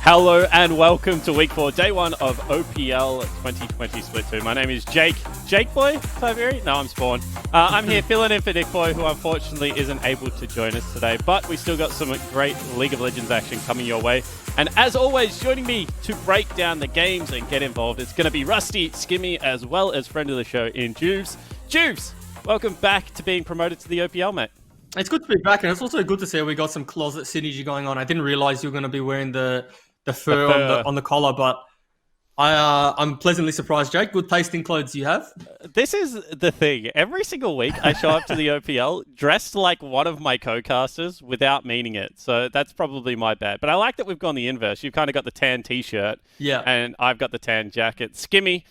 Hello and welcome to week 4, day 1 of OPL 2020 Split 2. My name is Jake. Jake Boy Tiberi? No, I'm Spawn. I'm here filling in for Nick Boy, who unfortunately isn't able to join us today, but we still got some great League of Legends action coming your way. And as always, joining me to break down the games and get involved, it's going to be Rusty, Skimmy, as well as friend of the show in Juves. Juves, welcome back to being promoted to the OPL, mate. It's good to be back, and it's also good to see we got some closet synergy going on. I didn't realize you were going to be wearing the fur on the collar, but I'm pleasantly surprised, Jake. Good tasting clothes you have. This is the thing. Every single week I show up to the OPL dressed like one of my co-casters without meaning it. So that's probably my bad. But I like that we've gone the inverse. You've kind of got the tan t-shirt, and I've got the tan jacket. Skimmy,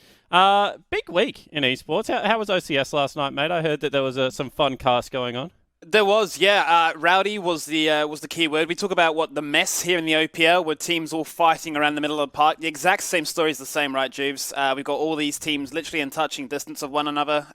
big week in esports. How was OCS last night, mate? I heard that there was some fun cast going on. There was, yeah. Rowdy was the key word. We talk about what the mess here in the OPL, where teams all fighting around the middle of the park. The exact same story is the same, right, Juves? We've got all these teams literally in touching distance of one another.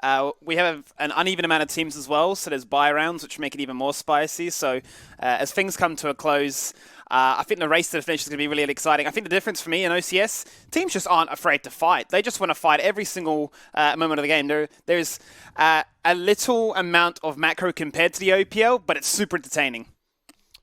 We have an uneven amount of teams as well, so there's buy rounds, which make it even more spicy. So as things come to a close, I think the race to the finish is going to be really, really exciting. I think the difference for me in OCS, teams just aren't afraid to fight. They just want to fight every single moment of the game. There's a little amount of macro compared to the OPL, but it's super entertaining.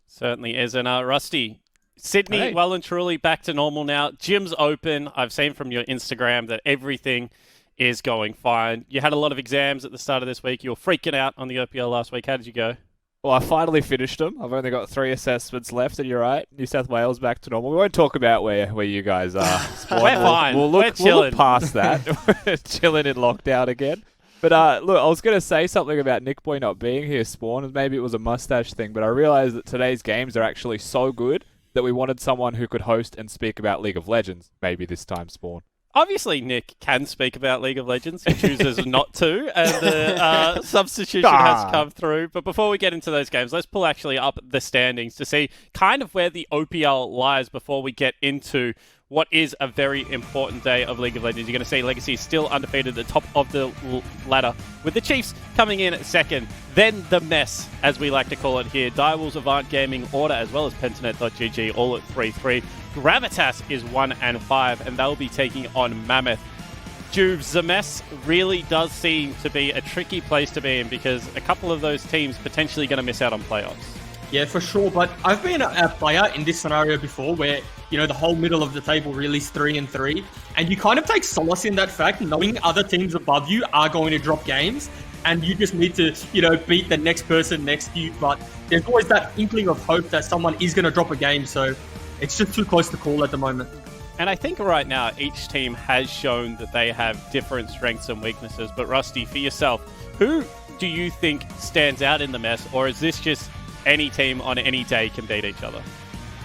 Certainly is. And Rusty, Sydney, well and truly back to normal now. Gym's open. I've seen from your Instagram that everything is going fine. You had a lot of exams at the start of this week. You were freaking out on the OPL last week. How did you go? Well, I finally finished them. I've only got 3 assessments left, and you're right. New South Wales back to normal. We won't talk about where you guys are. We're fine. We'll look past that. We're chilling in lockdown again. But look, I was going to say something about Nick Boy not being here, Spawn, and maybe it was a mustache thing, but I realized that today's games are actually so good that we wanted someone who could host and speak about League of Legends, maybe this time, Spawn. Obviously, Nick can speak about League of Legends. He chooses not to, and the substitution has come through. But before we get into those games, let's pull actually up the standings to see kind of where the OPL lies before we get into what is a very important day of League of Legends. You're going to see Legacy still undefeated at the top of the ladder, with the Chiefs coming in at second. Then the mess, as we like to call it here. Direwolves, Avant Gaming, Order, as well as Pentanet.gg, all at 3-3. Gravitas is 1 and 5, and they'll be taking on Mammoth. Juves, the mess really does seem to be a tricky place to be in, because a couple of those teams potentially going to miss out on playoffs. Yeah, for sure. But I've been a player in this scenario before where, the whole middle of the table really is 3 and 3. And you kind of take solace in that fact, knowing other teams above you are going to drop games. And you just need to, beat the next person next to you. But there's always that inkling of hope that someone is going to drop a game. So it's just too close to call at the moment. And I think right now each team has shown that they have different strengths and weaknesses. But Rusty, for yourself, who do you think stands out in the mess? Or is this just any team on any day can beat each other?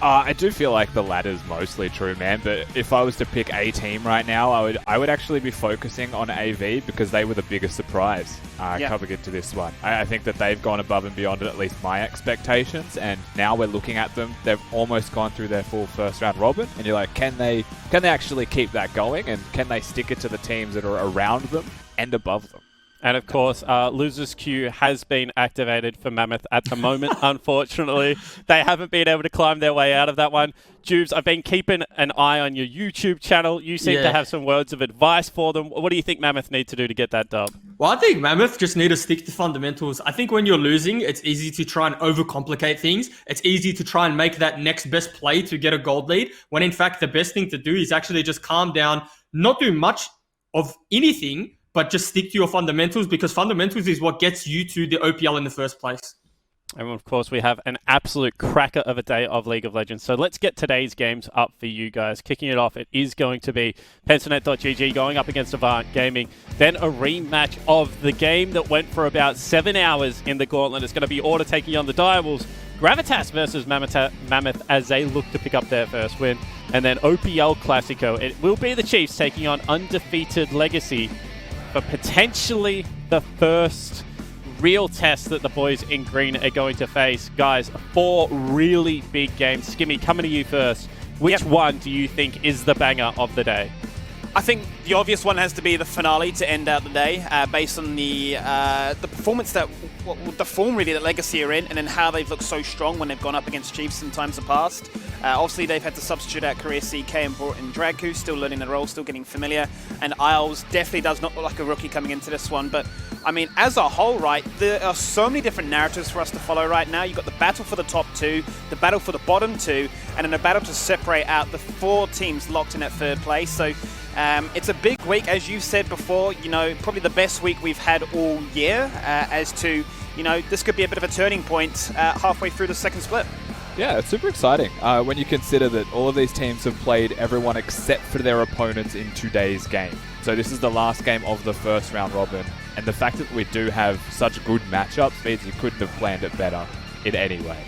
I do feel like the latter's mostly true, man. But if I was to pick a team right now, I would actually be focusing on AV, because they were the biggest surprise coming into this one. I think that they've gone above and beyond at least my expectations, and now we're looking at them. They've almost gone through their full first round robin, and you're like, can they actually keep that going, and can they stick it to the teams that are around them and above them? And of course, Losers Queue has been activated for Mammoth at the moment, unfortunately. They haven't been able to climb their way out of that one. Juves, I've been keeping an eye on your YouTube channel. You seem to have some words of advice for them. What do you think Mammoth need to do to get that dub? Well, I think Mammoth just need to stick to fundamentals. I think when you're losing, it's easy to try and overcomplicate things. It's easy to try and make that next best play to get a gold lead, when in fact the best thing to do is actually just calm down, not do much of anything, but just stick to your fundamentals, because fundamentals is what gets you to the OPL in the first place. And of course, we have an absolute cracker of a day of League of Legends. So let's get today's games up for you guys. Kicking it off, it is going to be Pentanet.gg going up against Avant Gaming. Then a rematch of the game that went for about 7 hours in the gauntlet. It's going to be Order taking on the Direwolves. Gravitas versus Mammoth as they look to pick up their first win. And then OPL Classico. It will be the Chiefs taking on undefeated Legacy for potentially the first real test that the boys in green are going to face. Guys, 4 really big games. Skimmy, coming to you first. Which one do you think is the banger of the day? I think the obvious one has to be the finale to end out the day, based on the performance the form really that Legacy are in, and then how they've looked so strong when they've gone up against Chiefs in times past. Obviously, they've had to substitute out Career CK and brought in Dragku, still learning the role, still getting familiar, and Isles definitely does not look like a rookie coming into this one. But I mean, as a whole, right, there are so many different narratives for us to follow right now. You've got the battle for the top 2, the battle for the bottom 2, and then a battle to separate out the 4 teams locked in at 3rd place. So it's a big week, as you said before, probably the best week we've had all year, as to, this could be a bit of a turning point halfway through the second split. Yeah, it's super exciting when you consider that all of these teams have played everyone except for their opponents in today's game. So this is the last game of the first round robin, and the fact that we do have such good matchups means you couldn't have planned it better in any way.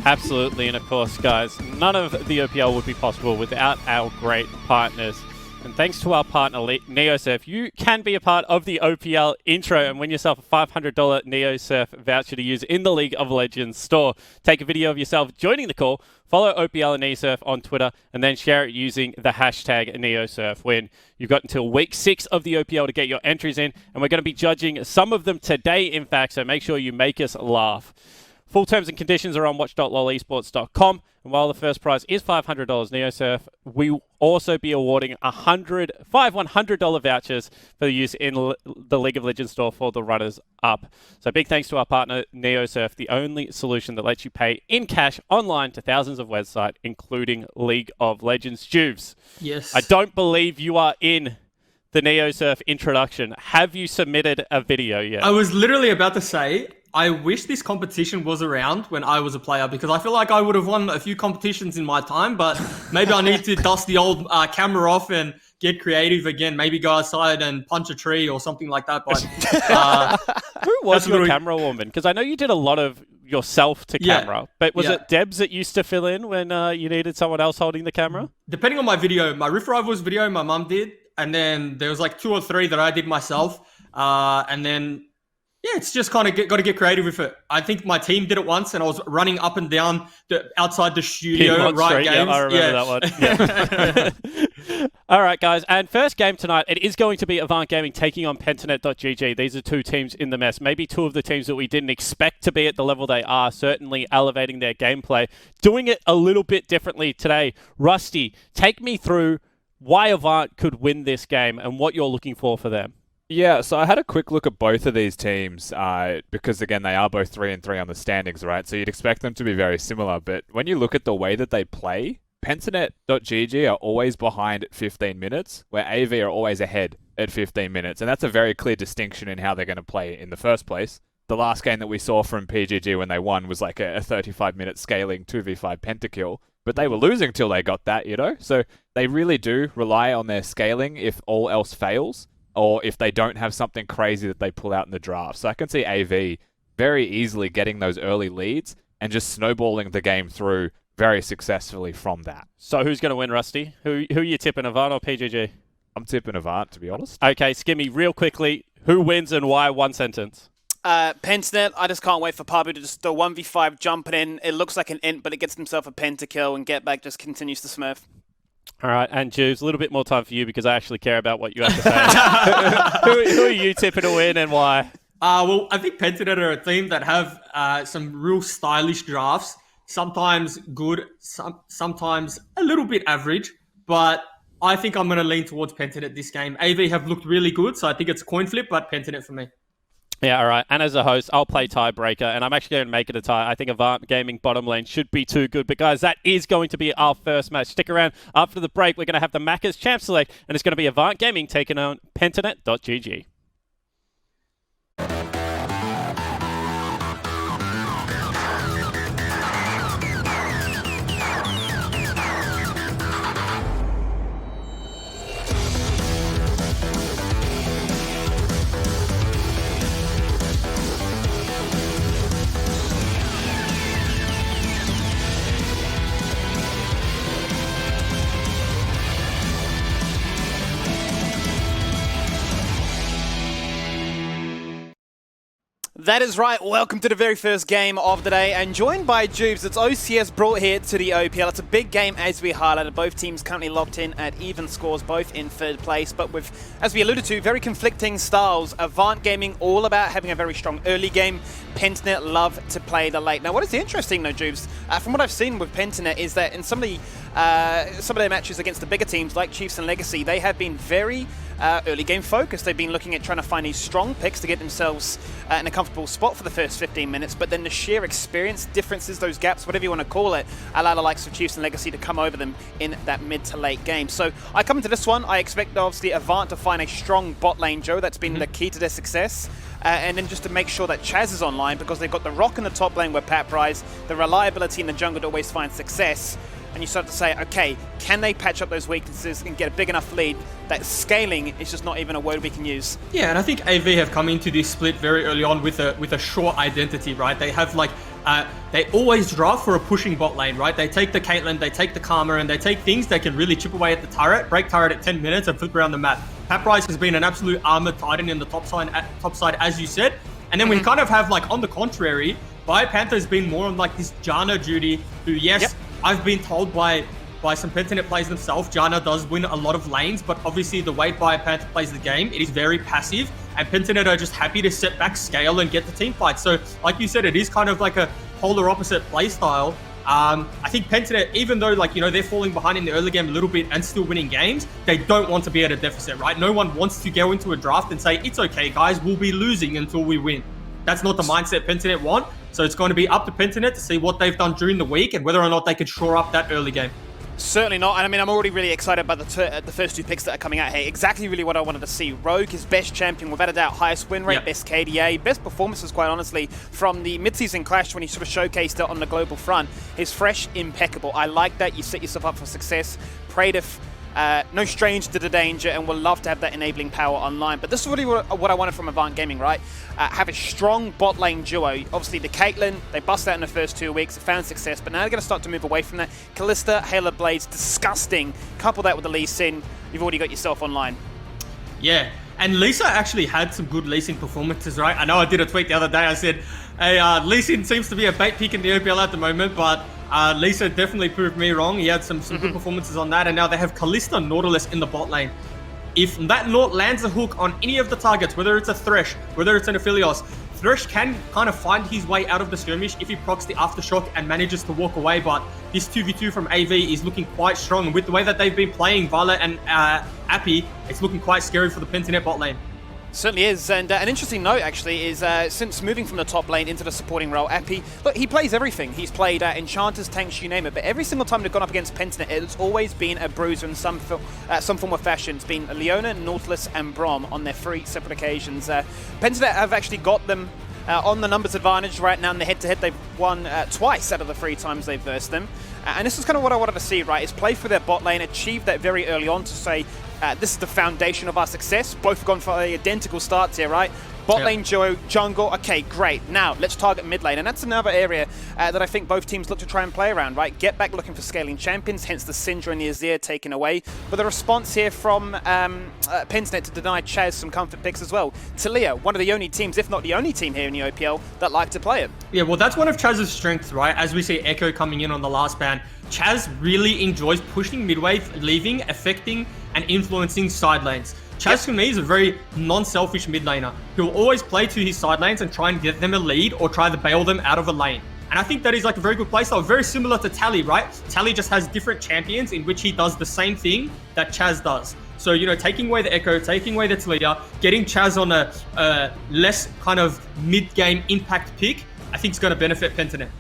Absolutely, and of course, guys, none of the OPL would be possible without our great partners. And thanks to our partner, NeoSurf, you can be a part of the OPL intro and win yourself a $500 NeoSurf voucher to use in the League of Legends store. Take a video of yourself joining the call, follow OPL and NeoSurf on Twitter, and then share it using the hashtag NeoSurfWin. You've got until week 6 of the OPL to get your entries in, and we're going to be judging some of them today, in fact, so make sure you make us laugh. Full terms and conditions are on watch.lolesports.com. And while the first prize is $500 NeoSurf, we will also be awarding 5 $100 vouchers for use in the League of Legends store for the runners-up. So big thanks to our partner, NeoSurf, the only solution that lets you pay in cash online to thousands of websites, including League of Legends. Juves, Yes. I don't believe you are in the NeoSurf introduction. Have you submitted a video yet? I was literally about to say, I wish this competition was around when I was a player, because I feel like I would have won a few competitions in my time, but maybe I need to dust the old camera off and get creative again. Maybe go outside and punch a tree or something like that. But who was your camera woman? Because I know you did a lot of yourself to camera, but was it Debs that used to fill in when you needed someone else holding the camera? Depending on my video, my Rift Rivals video, my mum did, and then there was like 2 or 3 that I did myself, and then. Yeah, it's just kind of got to get creative with it. I think my team did it once, and I was running up and down outside the studio, right? Games. Yeah, I remember that one. Yeah. All right, guys. And first game tonight, it is going to be Avant Gaming taking on Pentanet.gg. These are 2 teams in the mess. Maybe 2 of the teams that we didn't expect to be at the level they are, certainly elevating their gameplay. Doing it a little bit differently today. Rusty, take me through why Avant could win this game and what you're looking for them. Yeah, so I had a quick look at both of these teams because, again, they are both 3-3 on the standings, right? So you'd expect them to be very similar. But when you look at the way that they play, Pentanet.gg are always behind at 15 minutes, where AV are always ahead at 15 minutes. And that's a very clear distinction in how they're going to play in the first place. The last game that we saw from PGG when they won was like a 35-minute scaling 2v5 pentakill. But they were losing till they got that, So they really do rely on their scaling if all else fails, or if they don't have something crazy that they pull out in the draft. So I can see AV very easily getting those early leads and just snowballing the game through very successfully from that. So who's going to win, Rusty? Who are you tipping, Avant or PGG? I'm tipping Avant, to be honest. Okay, Skimmy, real quickly, who wins and why? 1 sentence. Pentanet, I just can't wait for Pabu to just do 1v5 jumping in. It looks like an int, but it gets himself a pentakill, and Get Back just continues to smurf. All right, and Juves, a little bit more time for you because I actually care about what you have to say. who are you tipping to win and why? Well, I think Pentanet are a team that have some real stylish drafts. Sometimes good, sometimes a little bit average. But I think I'm going to lean towards Pentanet this game. AV have looked really good, so I think it's a coin flip, but Pentanet for me. Yeah, all right. And as a host, I'll play tiebreaker, and I'm actually going to make it a tie. I think Avant Gaming bottom lane should be too good. But, guys, that is going to be our first match. Stick around. After the break, we're going to have the Macca's Champ Select, and it's going to be Avant Gaming taking on Pentanet.gg. That is right. Welcome to the very first game of the day, and joined by Jubes. It's OCS brought here to the OPL. It's a big game, as we highlighted. Both teams currently locked in at even scores, both in third place, but with, as we alluded to, very conflicting styles. Avant Gaming all about having a very strong early game. Pentanet love to play the late. Now, what is interesting, though, Jubes, from what I've seen with Pentanet, is that in some of their matches against the bigger teams like Chiefs and Legacy, they have been very early game focused. They've been looking at trying to find these strong picks to get themselves in a comfortable spot for the first 15 minutes, but then the sheer experience differences, those gaps, whatever you want to call it, allow the likes of Chiefs and Legacy to come over them in that mid to late game. So I come into this one, I expect obviously Avant to find a strong bot lane, Joe. That's been the key to their success. And then just to make sure that Chaz is online, because they've got the rock in the top lane with Pat Price, the reliability in the jungle to always find success. And you start to say, okay, can they patch up those weaknesses and get a big enough lead that scaling is just not even a word we can use? Yeah, and I think AV have come into this split very early on with a short identity, right? They have like, they always draft for a pushing bot lane, right? They take the Caitlyn, they take the Karma, and they take things that can really chip away at the turret, break turret at 10 minutes, and flip around the map. Pat Price has been an absolute armored titan in the top side, as you said. And then we kind of have, like, on the contrary, BioPanther has been more on like this Janna duty, who, yes, I've been told by some Pentanet players themselves, Janna does win a lot of lanes, but obviously the way BioPanther plays the game, it is very passive, and Pentanet are just happy to sit back, scale, and get the team fight. So, like you said, it is kind of like a polar opposite play style. I think Pentanet, even though, like, you know, they're falling behind in the early game a little bit and still winning games, they don't want to be at a deficit, right? No one wants to go into a draft and say, it's okay, guys, we'll be losing until we win. That's not the mindset Pentanet want. So it's going to be up to Pentanet to see what they've done during the week and whether or not they can shore up that early game. Certainly not. And I mean, I'm already really excited about the first two picks that are coming out here. Exactly really what I wanted to see. Rogue, his best champion, without a doubt, highest win rate, best KDA, best performances, quite honestly, from the mid-season clash when he sort of showcased it on the global front. His fresh, impeccable. I like that. You set yourself up for success. Praetor, no stranger to the danger, and we'll love to have that enabling power online. But this is really what I wanted from Avant Gaming, right? Have a strong bot lane duo. Obviously, the Caitlyn, they bust out in the first 2 weeks, found success, but now they're going to start to move away from that. Kalista, Halo Blades, disgusting. Couple that with the Lee Sin, you've already got yourself online. Yeah, and Lisa actually had some good Lee Sin performances, right? I know I did a tweet the other day, I said, hey, Lee Sin seems to be a bait pick in the OPL at the moment, but Lisa definitely proved me wrong. He had some good performances on that, and now they have Kalista Nautilus in the bot lane. If that Naut lands a hook on any of the targets, whether it's a Thresh, whether it's an Aphelios, Thresh can kind of find his way out of the skirmish if he procs the Aftershock and manages to walk away, but this 2v2 from AV is looking quite strong, and with the way that they've been playing Violet and Appy, it's looking quite scary for the Pentanet bot lane. Certainly is, and an interesting note actually is since moving from the top lane into the supporting role, Appy, look, he plays everything. He's played enchanters, tanks, you name it, but every single time they've gone up against Pentanet, it's always been a bruiser in some form of fashion. It's been Leona, Nautilus, and Brom on their 3 separate occasions. Pentanet have actually got them on the numbers advantage right now in the head-to-head. They've won twice out of the 3 times they've versed them. And this is kind of what I wanted to see, right, is play for their bot lane, achieve that very early on to say, this is the foundation of our success. Both have gone for identical starts here, right? Bot lane duo, jungle, okay, great. Now, let's target mid lane. And that's another area that I think both teams look to try and play around, right? Get back looking for scaling champions, hence the Syndra and the Azir taken away. But the response here from Pentanet to deny Chaz some comfort picks as well. Talia, one of the only teams, if not the only team here in the OPL, that like to play it. Yeah, well, that's one of Chaz's strengths, right? As we see Echo coming in on the last ban, Chaz really enjoys pushing midwave, leaving, affecting, and influencing side lanes. Chaz, to me, is a very non-selfish mid laner. He'll always play to his side lanes and try and get them a lead or try to bail them out of a lane. And I think that is like a very good playstyle, very similar to Tally, right? Tally just has different champions in which he does the same thing that Chaz does. So, you know, taking away the Echo, taking away the Talia, getting Chaz on a less kind of mid-game impact pick, I think is going to benefit Pentanet.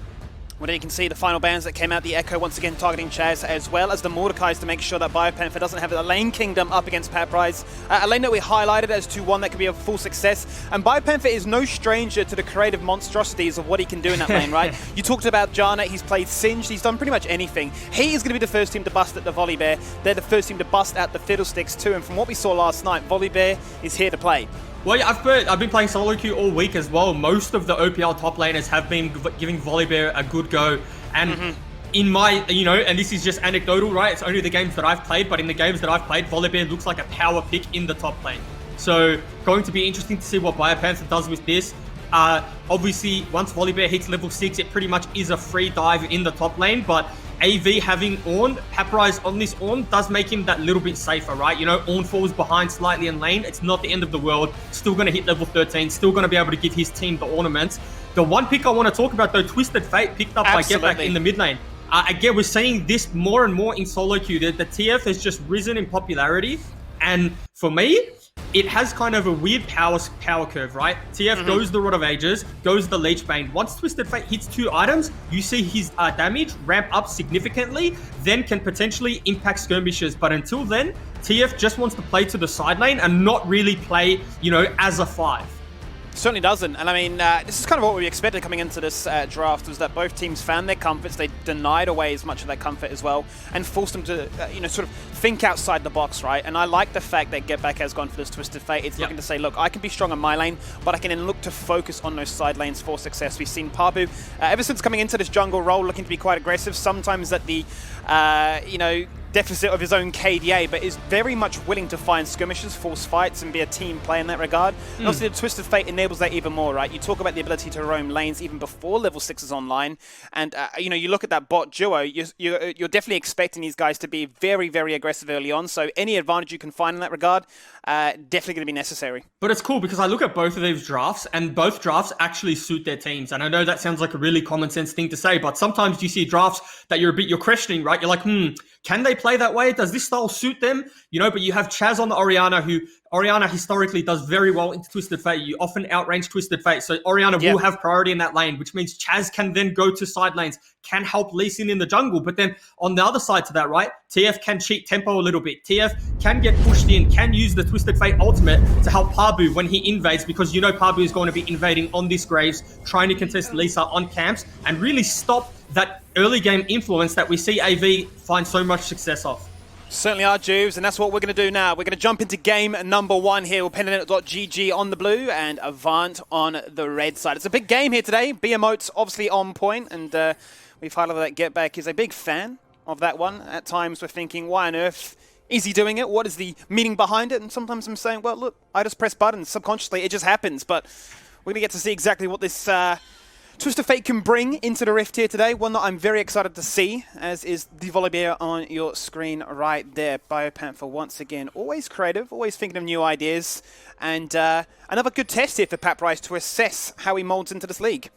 Well, there you can see the final bans that came out. The Echo once again targeting Chaz, as well as the Mordekai's to make sure that BioPanther doesn't have a lane kingdom up against Pat Price. A lane that we highlighted as to one that could be a full success. And BioPanther is no stranger to the creative monstrosities of what he can do in that lane, right? You talked about Janna, he's played Singed, he's done pretty much anything. He is going to be the first team to bust at the Volibear. They're the first team to bust out the Fiddlesticks too. And from what we saw last night, Volibear is here to play. Well, yeah, I've been playing solo queue all week as well. Most of the OPL top laners have been giving Volibear a good go. And in my, you know, and this is just anecdotal, right? It's only the games that I've played, but in the games that I've played, Volibear looks like a power pick in the top lane. So going to be interesting to see what BioPanther does with this. Obviously, once Volibear hits level 6, it pretty much is a free dive in the top lane, but AV having Ornn, Paprise on this Ornn does make him that little bit safer, right? You know, Ornn falls behind slightly in lane. It's not the end of the world. Still going to hit level 13. Still going to be able to give his team the ornaments. The one pick I want to talk about, though, Twisted Fate picked up by Get Back in the mid lane. Again, we're seeing this more and more in solo queue. The TF has just risen in popularity. And for me, it has kind of a weird power curve, right? TF goes the Rod of Ages, goes the Leech Bane. Once Twisted Fate hits 2 items, you see his damage ramp up significantly, then can potentially impact skirmishers. But until then, TF just wants to play to the side lane and not really play, you know, as a 5. Certainly doesn't. And I mean, this is kind of what we expected coming into this draft, was that both teams found their comforts. They denied away as much of their comfort as well and forced them to, you know, sort of think outside the box, right? And I like the fact that Get Back has gone for this Twisted Fate. It's looking to say, look, I can be strong on my lane, but I can then look to focus on those side lanes for success. We've seen Pabu, ever since coming into this jungle role, looking to be quite aggressive, sometimes at the, you know, deficit of his own KDA, but is very much willing to find skirmishes, force fights, and be a team player in that regard. And obviously the Twisted Fate enables that even more, right? You talk about the ability to roam lanes even before level 6 is online, and you know, you look at that bot duo, you're definitely expecting these guys to be very, very aggressive early on, so any advantage you can find in that regard, definitely going to be necessary. But it's cool because I look at both of these drafts, and both drafts actually suit their teams. And I know that sounds like a really common sense thing to say, but sometimes you see drafts that you're questioning, right? You're like, can they play that way? Does this style suit them? You know, but you have Chaz on the Orianna, who Orianna historically does very well into Twisted Fate. You often outrange Twisted Fate, so Orianna will have priority in that lane, which means Chaz can then go to side lanes, can help Lee Sin in the jungle. But then on the other side to that, right, TF can cheat tempo a little bit. TF can get pushed in, can use the Twisted Fate ultimate to help Pabu when he invades, because you know Pabu is going to be invading on this Graves, trying to contest Lisa on camps, and really stop that early game influence that we see AV find so much success of. Certainly are, Juves, and that's what we're going to do now. We're going to jump into game number 1 here with Pentanet.gg on the blue and Avant on the red side. It's a big game here today. BMOT's obviously on point, and we've highlighted that Get Back is a big fan of that one. At times we're thinking, why on earth is he doing it? What is the meaning behind it? And sometimes I'm saying, well, look, I just press buttons. Subconsciously, it just happens. But we're going to get to see exactly what this Twisted Fate can bring into the Rift here today. One that I'm very excited to see, as is the Volibear on your screen right there. BioPanther once again, always creative, always thinking of new ideas. And another good test here for Paprise to assess how he molds into this league.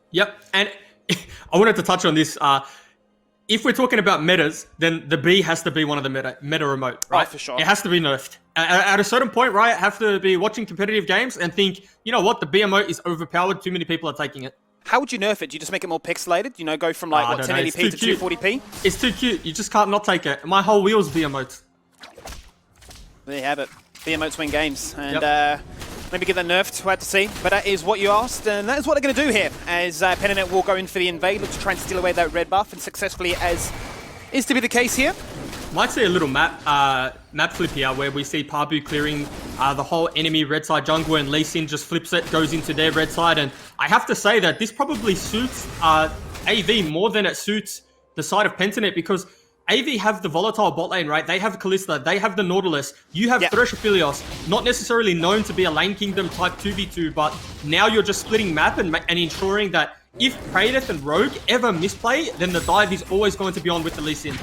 Yep, and I wanted to touch on this. If we're talking about metas, then the B has to be one of the meta remote, right? Oh, for sure. It has to be nerfed. At a certain point, right, have to be watching competitive games and think, you know what, the B emote is overpowered, too many people are taking it. How would you nerf it? Do you just make it more pixelated? You know, go from like, 1080p to 240p? It's too cute. You just can't not take it. My whole wheel's B emotes. There you have it. B emotes win games. And maybe get that nerfed. We'll have to see. But that is what you asked, and that is what they're going to do here. As Pentanet will go in for the invade, look to try and steal away that red buff, and successfully, as is to be the case here. Might see a little map flip here where we see Pabu clearing the whole enemy red side jungle, and Lee Sin just flips it, goes into their red side. And I have to say that this probably suits AV more than it suits the side of Pentanet, because AV have the volatile bot lane, right? They have Kalista, they have the Nautilus. You have Thresh Aphelios, not necessarily known to be a lane kingdom type 2v2, but now you're just splitting map and ensuring that if Praedyth and Rogue ever misplay, then the dive is always going to be on with the Lee Sin.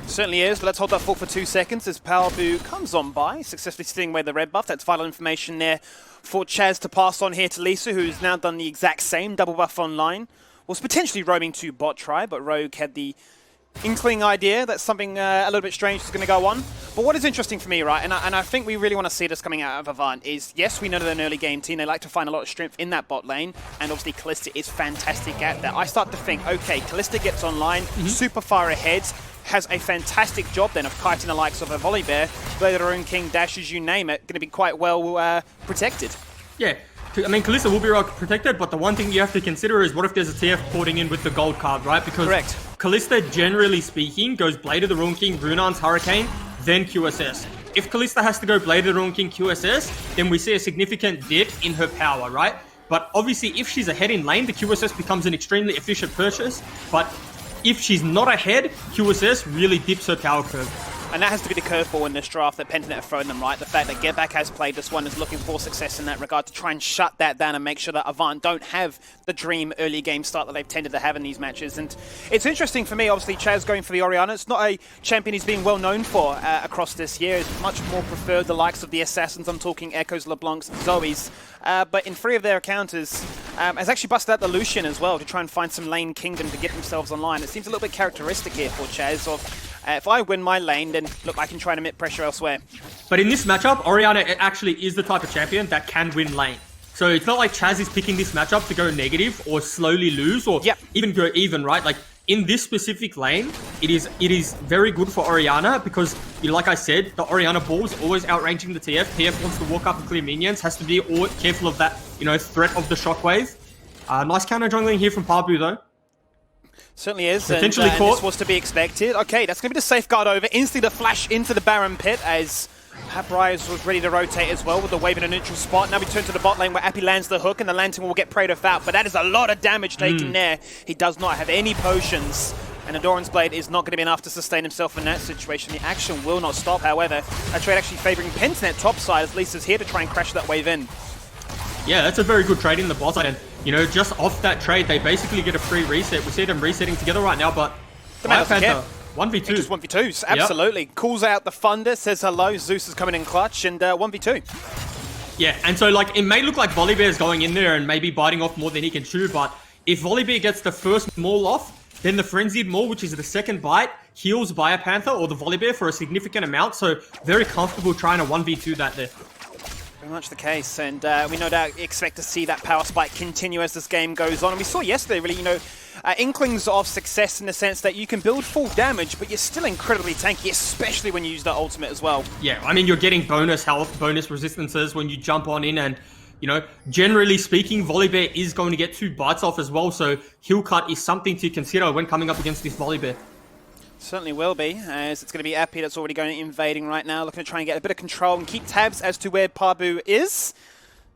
Certainly is, but let's hold that thought for 2 seconds as Pabu comes on by, successfully stealing away the red buff. That's vital information there for Chaz to pass on here to Lisa, who's now done the exact same double buff online. Was potentially roaming to bot try, but Rogue had the inkling idea that something a little bit strange is going to go on. But what is interesting for me, right, and I think we really want to see this coming out of Avant, is yes, we know they're an early game team. They like to find a lot of strength in that bot lane, and obviously Kalista is fantastic at that. I start to think, okay, Kalista gets online, super far ahead, has a fantastic job then of kiting the likes of a Volibear, Blade of the Rune King, dashes, you name it, going to be quite well protected. Yeah. I mean, Kalista will be well protected, but the one thing you have to consider is what if there's a TF porting in with the gold card, right? Because Kalista, generally speaking, goes Blade of the Rune King, Runan's Hurricane, then QSS. If Kalista has to go Blade of the Rune King, QSS, then we see a significant dip in her power, right? But obviously, if she's ahead in lane, the QSS becomes an extremely efficient purchase. But if she's not ahead, QSS really dips her power curve. And that has to be the curveball in this draft that Pentanet have thrown them, right? The fact that Get Back has played this one is looking for success in that regard to try and shut that down and make sure that Avant don't have the dream early game start that they've tended to have in these matches. And it's interesting for me, obviously, Chaz going for the Orianna. It's not a champion he's been well known for across this year. He's much more preferred the likes of the Assassins. I'm talking Echoes, LeBlancs, Zoes. But in 3 of their encounters, has actually busted out the Lucian as well to try and find some lane kingdom to get themselves online. It seems a little bit characteristic here for Chaz of if I win my lane, then look, I can try and emit pressure elsewhere. But in this matchup, Orianna actually is the type of champion that can win lane. So it's not like Chaz is picking this matchup to go negative or slowly lose or even go even, right? Like in this specific lane, it is very good for Orianna because, like I said, the Orianna ball is always outranging the TF. TF wants to walk up and clear minions, has to be careful of that, threat of the shockwave. Nice counter jungling here from Pabu though. Certainly is, potentially and this was to be expected. Okay, that's going to be the safeguard over. Instantly the flash into the Baron pit as Rise was ready to rotate as well with the wave in a neutral spot. Now we turn to the bot lane where Appy lands the hook and the Lantern will get Praetor out, but that is a lot of damage taken there. He does not have any potions, and Adoran's Blade is not going to be enough to sustain himself in that situation. The action will not stop, however. A trade actually favouring Pentanet topside as Lisa's here to try and crash that wave in. Yeah, that's a very good trade in the bot lane. And, just off that trade, they basically get a free reset. We see them resetting together right now, but the man doesn't care. 1v2. Just 1v2s, absolutely. Yep. Calls out the Thunder, says hello, Zeus is coming in clutch, and 1v2. Yeah, and so it may look like Volibear's going in there and maybe biting off more than he can chew, but if Volibear gets the first maul off, then the Frenzied Maul, which is the second bite, heals Biopanther or the Volibear for a significant amount, so very comfortable trying to 1v2 that there. Very much the case, and we no doubt expect to see that power spike continue as this game goes on. And we saw yesterday, really, inklings of success in the sense that you can build full damage, but you're still incredibly tanky, especially when you use the ultimate as well. Yeah, I mean, you're getting bonus health, bonus resistances when you jump on in, and, generally speaking, Volibear is going to get 2 bites off as well, so heal cut is something to consider when coming up against this Volibear. Certainly will be, as it's going to be Appy that's already going invading right now, looking to try and get a bit of control and keep tabs as to where Pabu is.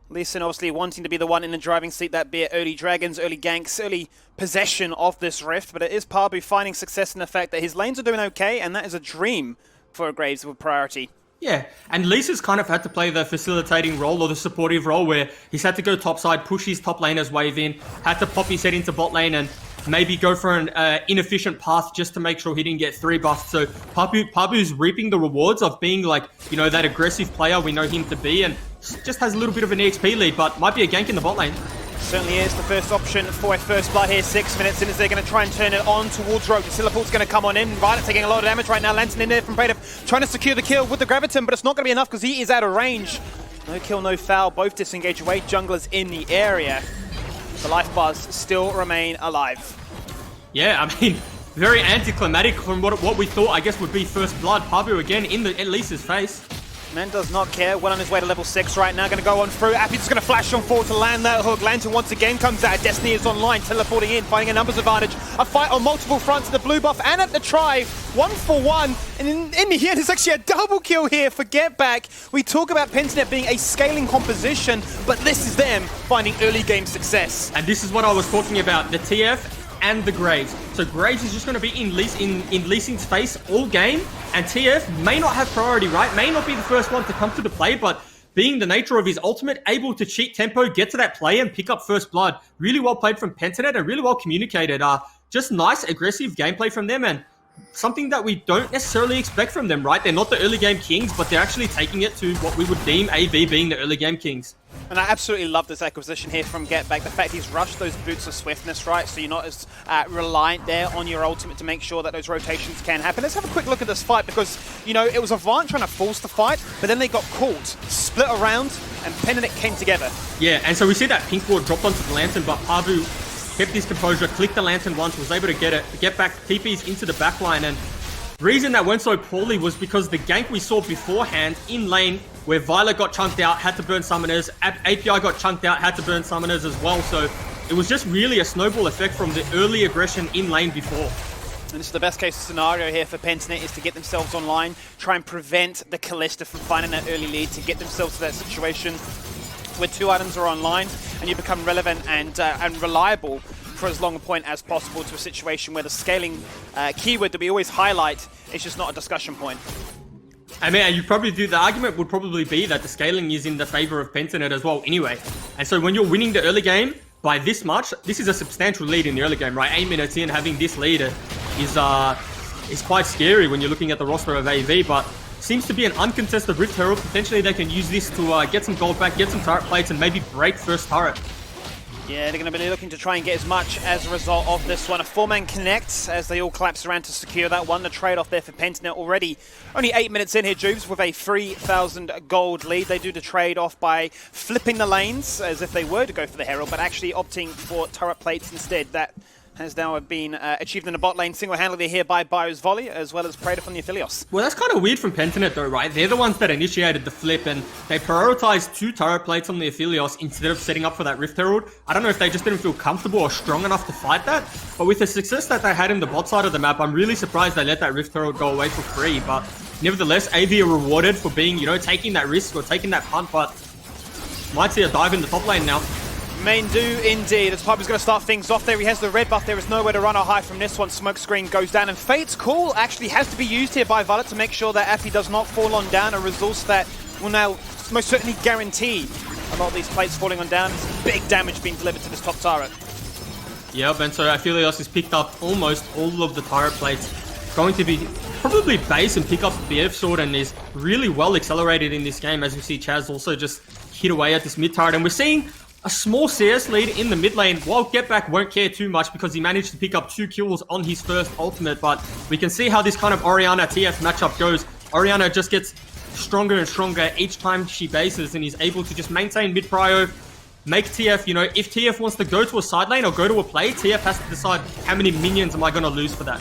Leeson obviously wanting to be the one in the driving seat, that be it early dragons, early ganks, early possession of this rift, but it is Pabu finding success in the fact that his lanes are doing okay, and that is a dream for a Graves with priority. Yeah, and Lisa's kind of had to play the facilitating role or the supportive role where he's had to go topside, push his top laner's wave in, had to pop his head into bot lane and maybe go for an inefficient path just to make sure he didn't get 3 buffs. So Pabu's reaping the rewards of being that aggressive player we know him to be, and just has a little bit of an EXP lead, but might be a gank in the bot lane. Certainly is the first option for a first blood here. 6 minutes in as they're going to try and turn it on towards Rogue. The Teleport's going to come on in. Violet taking a lot of damage right now. Lantern in there from Praetor, trying to secure the kill with the Graviton, but it's not going to be enough because he is out of range. No kill, no foul. Both disengage away. Junglers in the area. The life bars still remain alive. Yeah, I mean, very anticlimactic from what we thought, I guess, would be first blood. Pabu again in Lisa's face. Man does not care. Well on his way to level 6 right now. Going to go on through. Appy's just going to flash on forward to land that hook. Lantern once again comes out. Destiny is online, teleporting in, finding a numbers advantage. A fight on multiple fronts. The blue buff and at the try. 1-for-1. And in the end, it's actually a double kill here for Get Back. We talk about Pentanet being a scaling composition, but this is them finding early game success. And this is what I was talking about. The TF and the Graves. So Graves is just going to be in Leasing's face all game, and TF may not have priority, right? May not be the first one to come to the play, but being the nature of his ultimate, able to cheat tempo, get to that play and pick up first blood. Really well played from Pentanet and really well communicated. Just nice, aggressive gameplay from them, and something that we don't necessarily expect from them, right? They're not the early game kings, but they're actually taking it to what we would deem AV being the early game kings. And I absolutely love this acquisition here from Get Back. The fact he's rushed those boots of swiftness, right? So you're not as reliant there on your ultimate to make sure that those rotations can happen. Let's have a quick look at this fight because, it was Avant trying to force the fight, but then they got caught, split around, and Pentanet came together. Yeah, and so we see that pink ward dropped onto the Lantern, but Pabu kept his composure, clicked the Lantern once, was able to get back TPs into the backline, and the reason that went so poorly was because the gank we saw beforehand in lane where Violet got chunked out, had to burn summoners, API got chunked out, had to burn summoners as well, so it was just really a snowball effect from the early aggression in lane before. And this is the best case scenario here for Pentanet, is to get themselves online, try and prevent the Kalista from finding that early lead, to get themselves to that situation where 2 items are online and you become relevant and reliable for as long a point as possible to a situation where the scaling keyword that we always highlight is just not a discussion point. I mean, you probably do, the argument would probably be that the scaling is in the favor of Pentanet as well anyway. And so when you're winning the early game by this much, this is a substantial lead in the early game, right? 8 minutes in, having this lead is quite scary when you're looking at the roster of AV, but seems to be an uncontested Rift Herald. Potentially they can use this to get some gold back, get some turret plates, and maybe break first turret. Yeah, they're going to be looking to try and get as much as a result of this one. A 4-man connect as they all collapse around to secure that one. The trade-off there for Pentanet already. Only 8 minutes in here, Jubes, with a 3,000 gold lead. They do the trade-off by flipping the lanes as if they were to go for the Herald, but actually opting for turret plates instead. That has now been achieved in the bot lane single-handedly here by Bio's Volley, as well as Praetor from the Aphelios. Well, that's kind of weird from Pentanet though, right? They're the ones that initiated the flip, and they prioritized 2 turret plates on the Aphelios instead of setting up for that Rift Herald. I don't know if they just didn't feel comfortable or strong enough to fight that, but with the success that they had in the bot side of the map, I'm really surprised they let that Rift Herald go away for free. But nevertheless, AV are rewarded for being, taking that risk or taking that punt, but might see a dive in the top lane now. Main do indeed, as Piper's going to start things off there. He has the red buff, there is nowhere to run or hide from this one. Smoke screen goes down, and Fate's Call actually has to be used here by Violet to make sure that Afi does not fall on down, a resource that will now most certainly guarantee a lot of these plates falling on down. There's big damage being delivered to this top turret. Yep, and so Aphelios has picked up almost all of the turret plates. Going to be probably base and pick up the BF sword, and is really well accelerated in this game, as we see Chaz also just hit away at this mid turret, and we're seeing a small CS lead in the mid lane, while Get Back won't care too much because he managed to pick up 2 kills on his first ultimate. But we can see how this kind of Orianna-TF matchup goes. Orianna just gets stronger and stronger each time she bases, and is able to just maintain mid-prio, make TF, if TF wants to go to a side lane or go to a play, TF has to decide how many minions am I going to lose for that.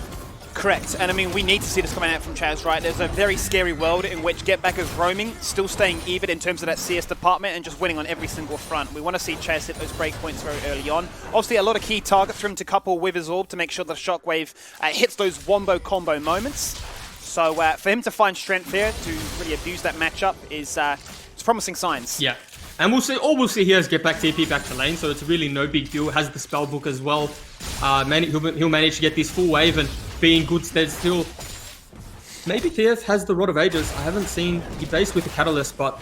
Correct, and I mean, we need to see this coming out from Chaz, right? There's a very scary world in which Get Back is roaming, still staying even in terms of that CS department, and just winning on every single front. We want to see Chaz hit those breakpoints very early on. Obviously, a lot of key targets for him to couple with his orb to make sure the Shockwave hits those wombo combo moments. So for him to find strength here to really abuse that matchup is it's promising signs. Yeah. And all we'll see here is Get Back TP back to lane, so it's really no big deal. Has the spell book as well. He'll manage to get this full wave and be in good stead still. Maybe TF has the Rod of Ages. I haven't seen he based with the Catalyst, but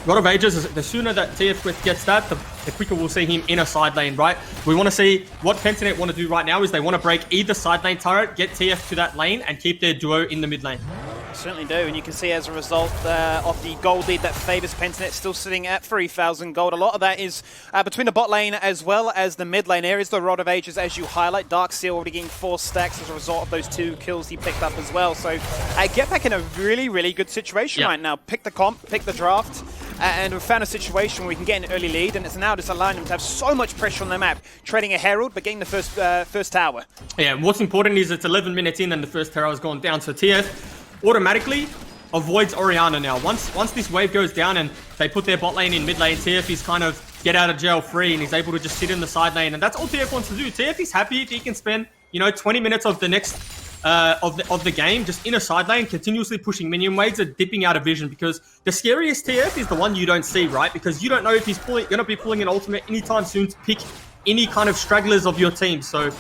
Rod of Ages, the sooner that TF gets that, the quicker we'll see him in a side lane, right? We want to see what Pentanet want to do right now is they want to break either side lane turret, get TF to that lane, and keep their duo in the mid lane. Certainly do, and you can see as a result of the gold lead that favours Pentanet, still sitting at 3,000 gold. A lot of that is between the bot lane as well as the mid lane. There is the Rod of Ages, as you highlight. Darkseer already getting 4 stacks as a result of those 2 kills he picked up as well. So Get Back in a really, really good situation right now. Pick the comp, pick the draft, and we've found a situation where we can get an early lead, and it's now just allowing them to have so much pressure on the map, trading a Herald, but getting the first tower. Yeah, what's important is it's 11 minutes in and the first tower has gone down, so TF automatically avoids Orianna now. Once this wave goes down and they put their bot lane in mid lane, TF is kind of get out of jail free, and he's able to just sit in the side lane, and that's all TF wants to do. TF is happy if he can spend 20 minutes of the next of the game just in a side lane, continuously pushing minion waves and dipping out of vision, because the scariest TF is the one you don't see, right? Because you don't know if he's going to be pulling an ultimate anytime soon to pick any kind of stragglers of your team. So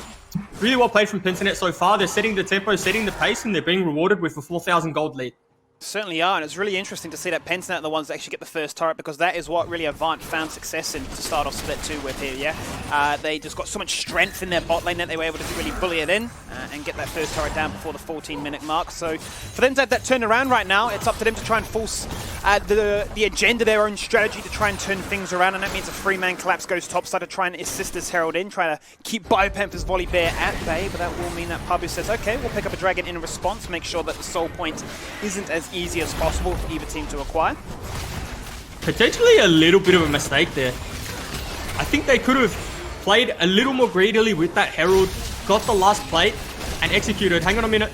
really well played from Pentanet so far. They're setting the tempo, setting the pace, and they're being rewarded with a 4,000 gold lead. Certainly are, and it's really interesting to see that Pentanet are the ones that actually get the first turret, because that is what really Avant found success in to start off Split 2 with here, yeah? They just got so much strength in their bot lane that they were able to really bully it in and get that first turret down before the 14-minute mark. So for them to have that turnaround right now, it's up to them to try and force the agenda, their own strategy to try and turn things around, and that means a 3-man collapse goes topside to try and assist this Herald in, try to keep Biopanther's Volley Bear at bay, but that will mean that Pabu says, okay, we'll pick up a dragon in response, make sure that the soul point isn't as easy as possible for either team to acquire. Potentially a little bit of a mistake there. I think they could have played a little more greedily with that Herald, got the last plate, and executed. Hang on a minute.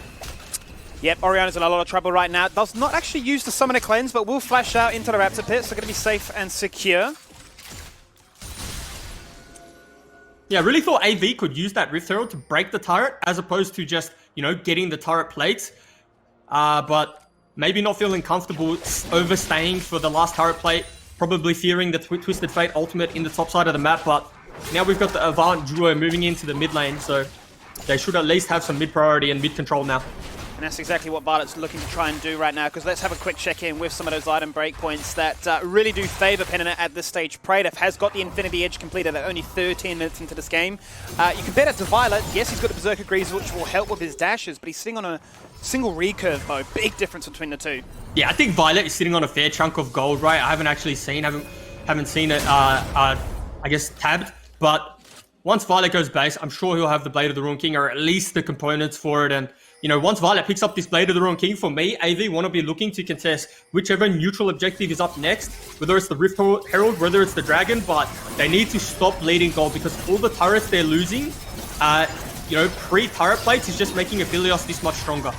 Yep, Orianna's in a lot of trouble right now. Does not actually use the Summoner Cleanse, but will flash out into the Raptor Pit, so going to be safe and secure. Yeah, I really thought AV could use that Rift Herald to break the turret, as opposed to just, getting the turret plates. But maybe not feeling comfortable overstaying for the last turret plate, probably fearing the Twisted Fate ultimate in the top side of the map, but Now we've got the Avant duo moving into the mid lane, so they should at least have some mid priority and mid control now. And that's exactly what Violet's looking to try and do right now, because let's have a quick check-in with some of those item breakpoints that really do favour Pentanet at this stage. Praetor has got the Infinity Edge completed at only 13 minutes into this game. You compare that to Violet. Yes, he's got the Berserker Greaves, which will help with his dashes, but he's sitting on a single recurve mode. Big difference between the two. Yeah, I think Violet is sitting on a fair chunk of gold, right? I haven't actually seen, haven't seen it, I guess, tabbed, but once Violet goes base, I'm sure he'll have the Blade of the Ruin King, or at least the components for it. And, you know, once Violet picks up this Blade of the Ruin King, for me, AV want to be looking to contest whichever neutral objective is up next, whether it's the Rift Herald, whether it's the Dragon, but they need to stop bleeding gold, because all the turrets they're losing, you know, pre-turret plates is just making Aphelios this much stronger.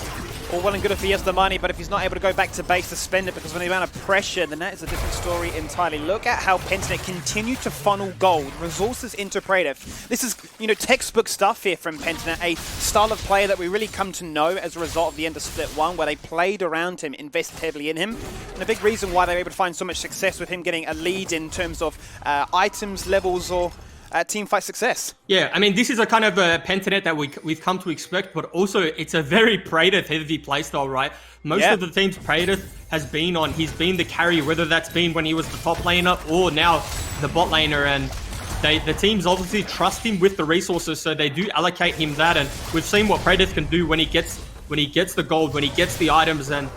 All well and good if he has the money, but if he's not able to go back to base to spend it because of the amount of pressure, then that is a different story entirely. Look at how Pentanet continue to funnel gold, resources into Praetor. This is, you know, textbook stuff here from Pentanet, a style of player that we really come to know as a result of the end of Split 1, where they played around him, invested heavily in him. And a big reason why they were able to find so much success with him getting a lead in terms of items, levels, or team fight success. Yeah, I mean, this is a kind of a Pentanet that we've come to expect, but also it's a very Praetor heavy playstyle, right? Most of the teams Praetor has been on, he's been the carry, whether that's been when he was the top laner or now the bot laner, and the teams obviously trust him with the resources, so they do allocate him that, and we've seen what Praetor can do when he gets the gold, when he gets the items. And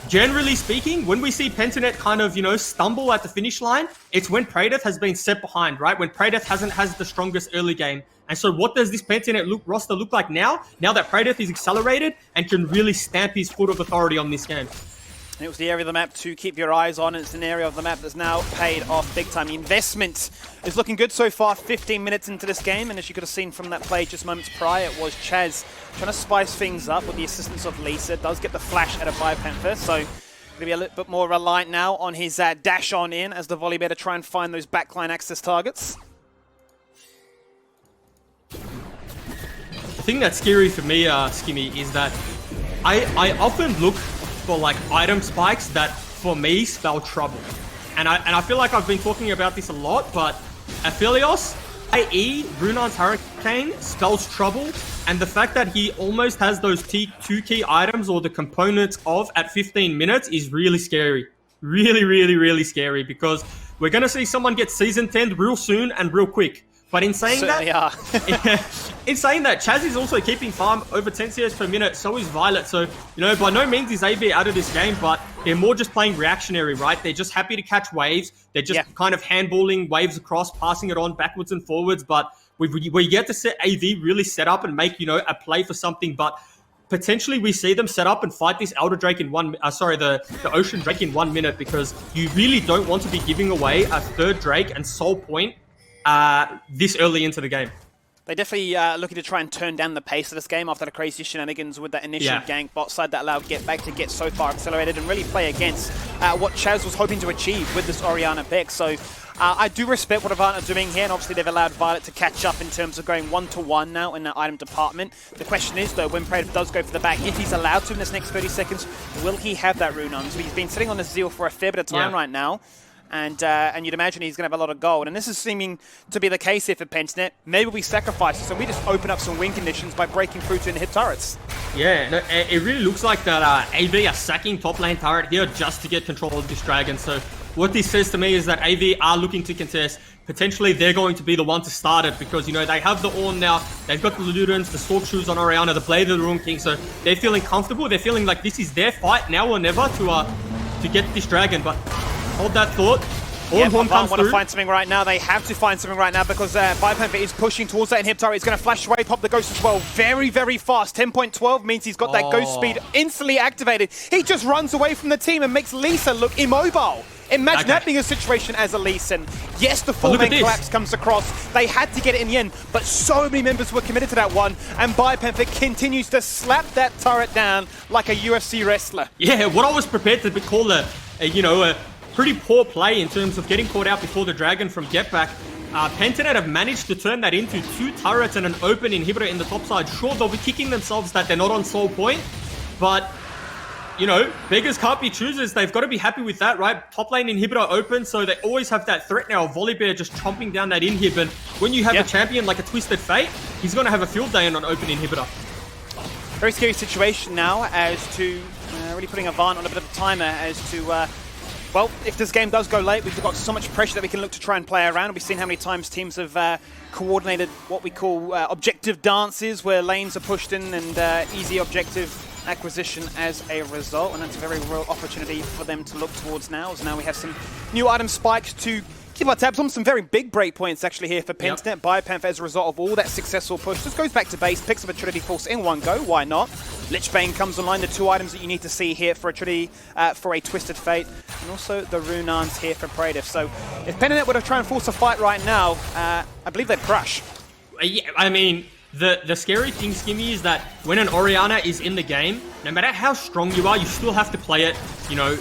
generally speaking, when we see Pentanet kind of, you know, stumble at the finish line, it's when Praetor has been set behind, right? When Praetor has the strongest early game. And so what does this Pentanet roster look like now? Now that Praetor is accelerated and can really stamp his foot of authority on this game. And it was the area of the map to keep your eyes on. It's an area of the map that's now paid off big time. The investment is looking good so far, 15 minutes into this game. And as you could have seen from that play just moments prior, it was Chaz trying to spice things up with the assistance of Lisa. Does get the flash out of Panther, so going to be a little bit more reliant now on his dash on in as the volley better try and find those backline access targets. The thing that's scary for me, Skimmy, is that I often look for like item spikes that for me spell trouble, and I feel like I've been talking about this a lot, but Aphelios, i.e. Runar's Hurricane, spells trouble, and the fact that he almost has those two key items or the components of at 15 minutes is really scary. Really, really, really scary, because we're going to see someone get Season 10 real soon and real quick. But in saying in saying that, Chaz is also keeping farm over 10 CS per minute, so is Violet. So, you know, by no means is AV out of this game, but they're more just playing reactionary, right? They're just happy to catch waves. They're just kind of handballing waves across, passing it on backwards and forwards. But we get to see AV really set up and make, you know, a play for something. But potentially we see them set up and fight this Elder Drake in the Ocean Drake in 1 minute, because you really don't want to be giving away a third Drake and Soul Point this early into the game. They're definitely looking to try and turn down the pace of this game after the crazy shenanigans with that initial gank bot side that allowed Get Back to get so far accelerated and really play against what Chaz was hoping to achieve with this Orianna pick. So I do respect what Avant are doing here, and obviously they've allowed Violet to catch up in terms of going 1-to-1 now in the item department. The question is, though, when Praetor does go for the back, if he's allowed to in this next 30 seconds, will he have that rune on? So he's been sitting on his Zeal for a fair bit of time right now. And you'd imagine he's going to have a lot of gold. And this is seeming to be the case here for Pentanet. Maybe we sacrifice this and we just open up some win conditions by breaking through to hit turrets. Yeah, no, it really looks like that AV are sacking top lane turret here just to get control of this dragon. So what this says to me is that AV are looking to contest. Potentially they're going to be the one to start it, because, you know, they have the Ornn now. They've got the Ludens, the Stalk Shoes on Orianna, the Blade of the Ruin King. So they're feeling comfortable. They're feeling like this is their fight now or never to get this dragon. But hold that thought. Yeah, Avant want to find something right now. They have to find something right now, because Panther is pushing towards that inhibitor. He's going to flash away, pop the Ghost as well. Very, very fast. 10.12 means he's got that Ghost speed instantly activated. He just runs away from the team and makes Lisa look immobile. Imagine that being a situation as a Lee Sin. Yes, the four-man collapse comes across. They had to get it in the end, but so many members were committed to that one, and Panther continues to slap that turret down like a UFC wrestler. Yeah, what I was prepared to call a pretty poor play in terms of getting caught out before the dragon from Get Back. Pentanet have managed to turn that into 2 turrets and an open inhibitor in the top side. Sure, they'll be kicking themselves that they're not on Soul Point, but you know, beggars can't be choosers. They've got to be happy with that, right? Top lane inhibitor open, so they always have that threat now of Volibear just chomping down that inhib. And when you have a champion like a Twisted Fate, he's going to have a field day on an open inhibitor. Very scary situation now as to really putting Avant on a bit of a timer as to, well, if this game does go late, we've got so much pressure that we can look to try and play around. We've seen how many times teams have coordinated what we call objective dances, where lanes are pushed in and easy objective acquisition as a result, and that's a very real opportunity for them to look towards now, as now we have some new item spikes to keep our tabs on. Some very big breakpoints actually here for Pentanet. Biopanther as a result of all that successful push. Just goes back to base, picks up a Trinity Force in one go, why not? Lichbane comes online, the two items that you need to see here for a Trinity, for a Twisted Fate, and also the Runans here for Praetor. So if Pentanet were to try and force a fight right now, I believe they'd crush. Yeah, I mean, the scary thing, Skimmy, is that when an Orianna is in the game, no matter how strong you are, you still have to play it, you know,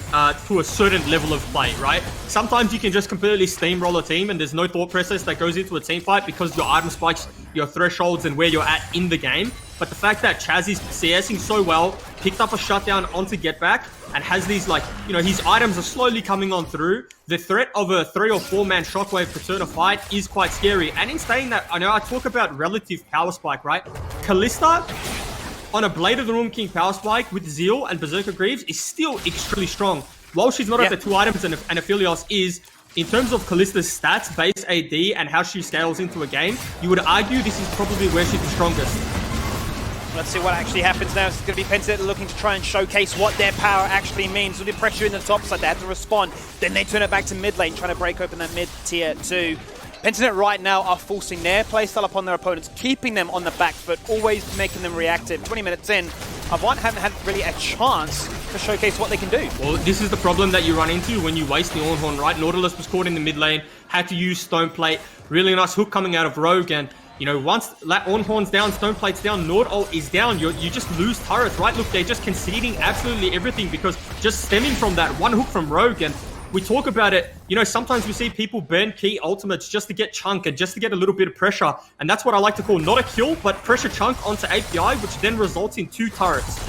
to a certain level of play, right? Sometimes you can just completely steamroll a team and there's no thought process that goes into a team fight because your item spikes, your thresholds, and where you're at in the game. But the fact that Chaz is CSing so well, picked up a shutdown onto Get Back, and has these, like, you know, his items are slowly coming on through. The threat of a 3 or 4 man Shockwave per turn of fight is quite scary. And in saying that, I know I talk about relative power spike, right? Kalista on a Blade of the Room King power spike with Zeal and Berserker Greaves is still extremely strong. While she's not at the 2 items and Aphelios is, in terms of Kalista's stats, base AD, and how she scales into a game, you would argue this is probably where she's the strongest. Let's see what actually happens now. It's going to be Pentanet looking to try and showcase what their power actually means. With the pressure in the top side, they have to respond. Then they turn it back to mid lane, trying to break open that mid tier 2. Pentanet right now are forcing their playstyle upon their opponents, keeping them on the back foot, always making them reactive. 20 minutes in, Avant haven't had really a chance to showcase what they can do. Well, this is the problem that you run into when you waste the Ornhorn, right? Nautilus was caught in the mid lane, had to use Stone Plate. Really nice hook coming out of Rogue, and you know, once Ornhorn's down, Stone Plate's down, Nord ult is down, you just lose turrets, right? Look, they're just conceding absolutely everything because just stemming from that one hook from Rogue. And we talk about it, you know, sometimes we see people burn key ultimates just to get chunk and just to get a little bit of pressure. And that's what I like to call not a kill, but pressure chunk onto API, which then results in 2 turrets.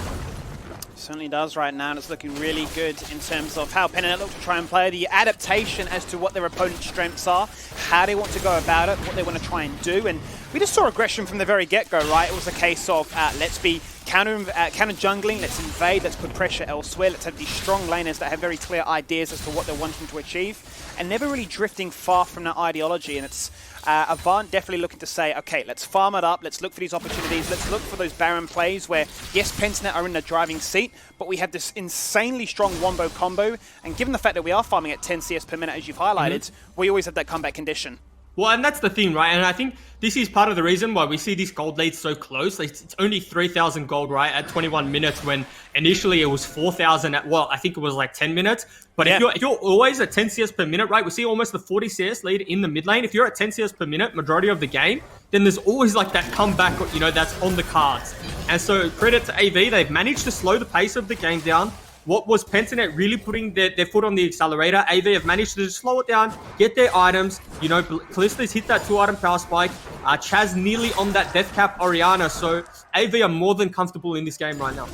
Certainly does right now, and it's looking really good in terms of how Pentanet look to try and play, the adaptation as to what their opponent's strengths are, how they want to go about it, what they want to try and do. And we just saw aggression from the very get-go, right? It was a case of let's be counter jungling, let's invade, let's put pressure elsewhere, let's have these strong laners that have very clear ideas as to what they're wanting to achieve, and never really drifting far from that ideology. And it's Avant definitely looking to say, okay, let's farm it up, let's look for these opportunities, let's look for those Baron plays where, yes, Pentanet are in the driving seat, but we have this insanely strong wombo combo, and given the fact that we are farming at 10 CS per minute, as you've highlighted, we always have that comeback condition. Well, and that's the thing, right? And I think this is part of the reason why we see these gold leads so close. It's only 3,000 gold, right, at 21 minutes when initially it was 4,000 at, well, I think it was like 10 minutes. But if you're always at 10 CS per minute, right, we see almost the 40 CS lead in the mid lane. If you're at 10 CS per minute majority of the game, then there's always like that comeback, you know, that's on the cards. And so credit to AV, they've managed to slow the pace of the game down. What was Pentanet really putting their foot on the accelerator? AV have managed to just slow it down, get their items. You know, Kalista's hit that 2-item power spike. Chaz nearly on that death cap Orianna. So AV are more than comfortable in this game right now.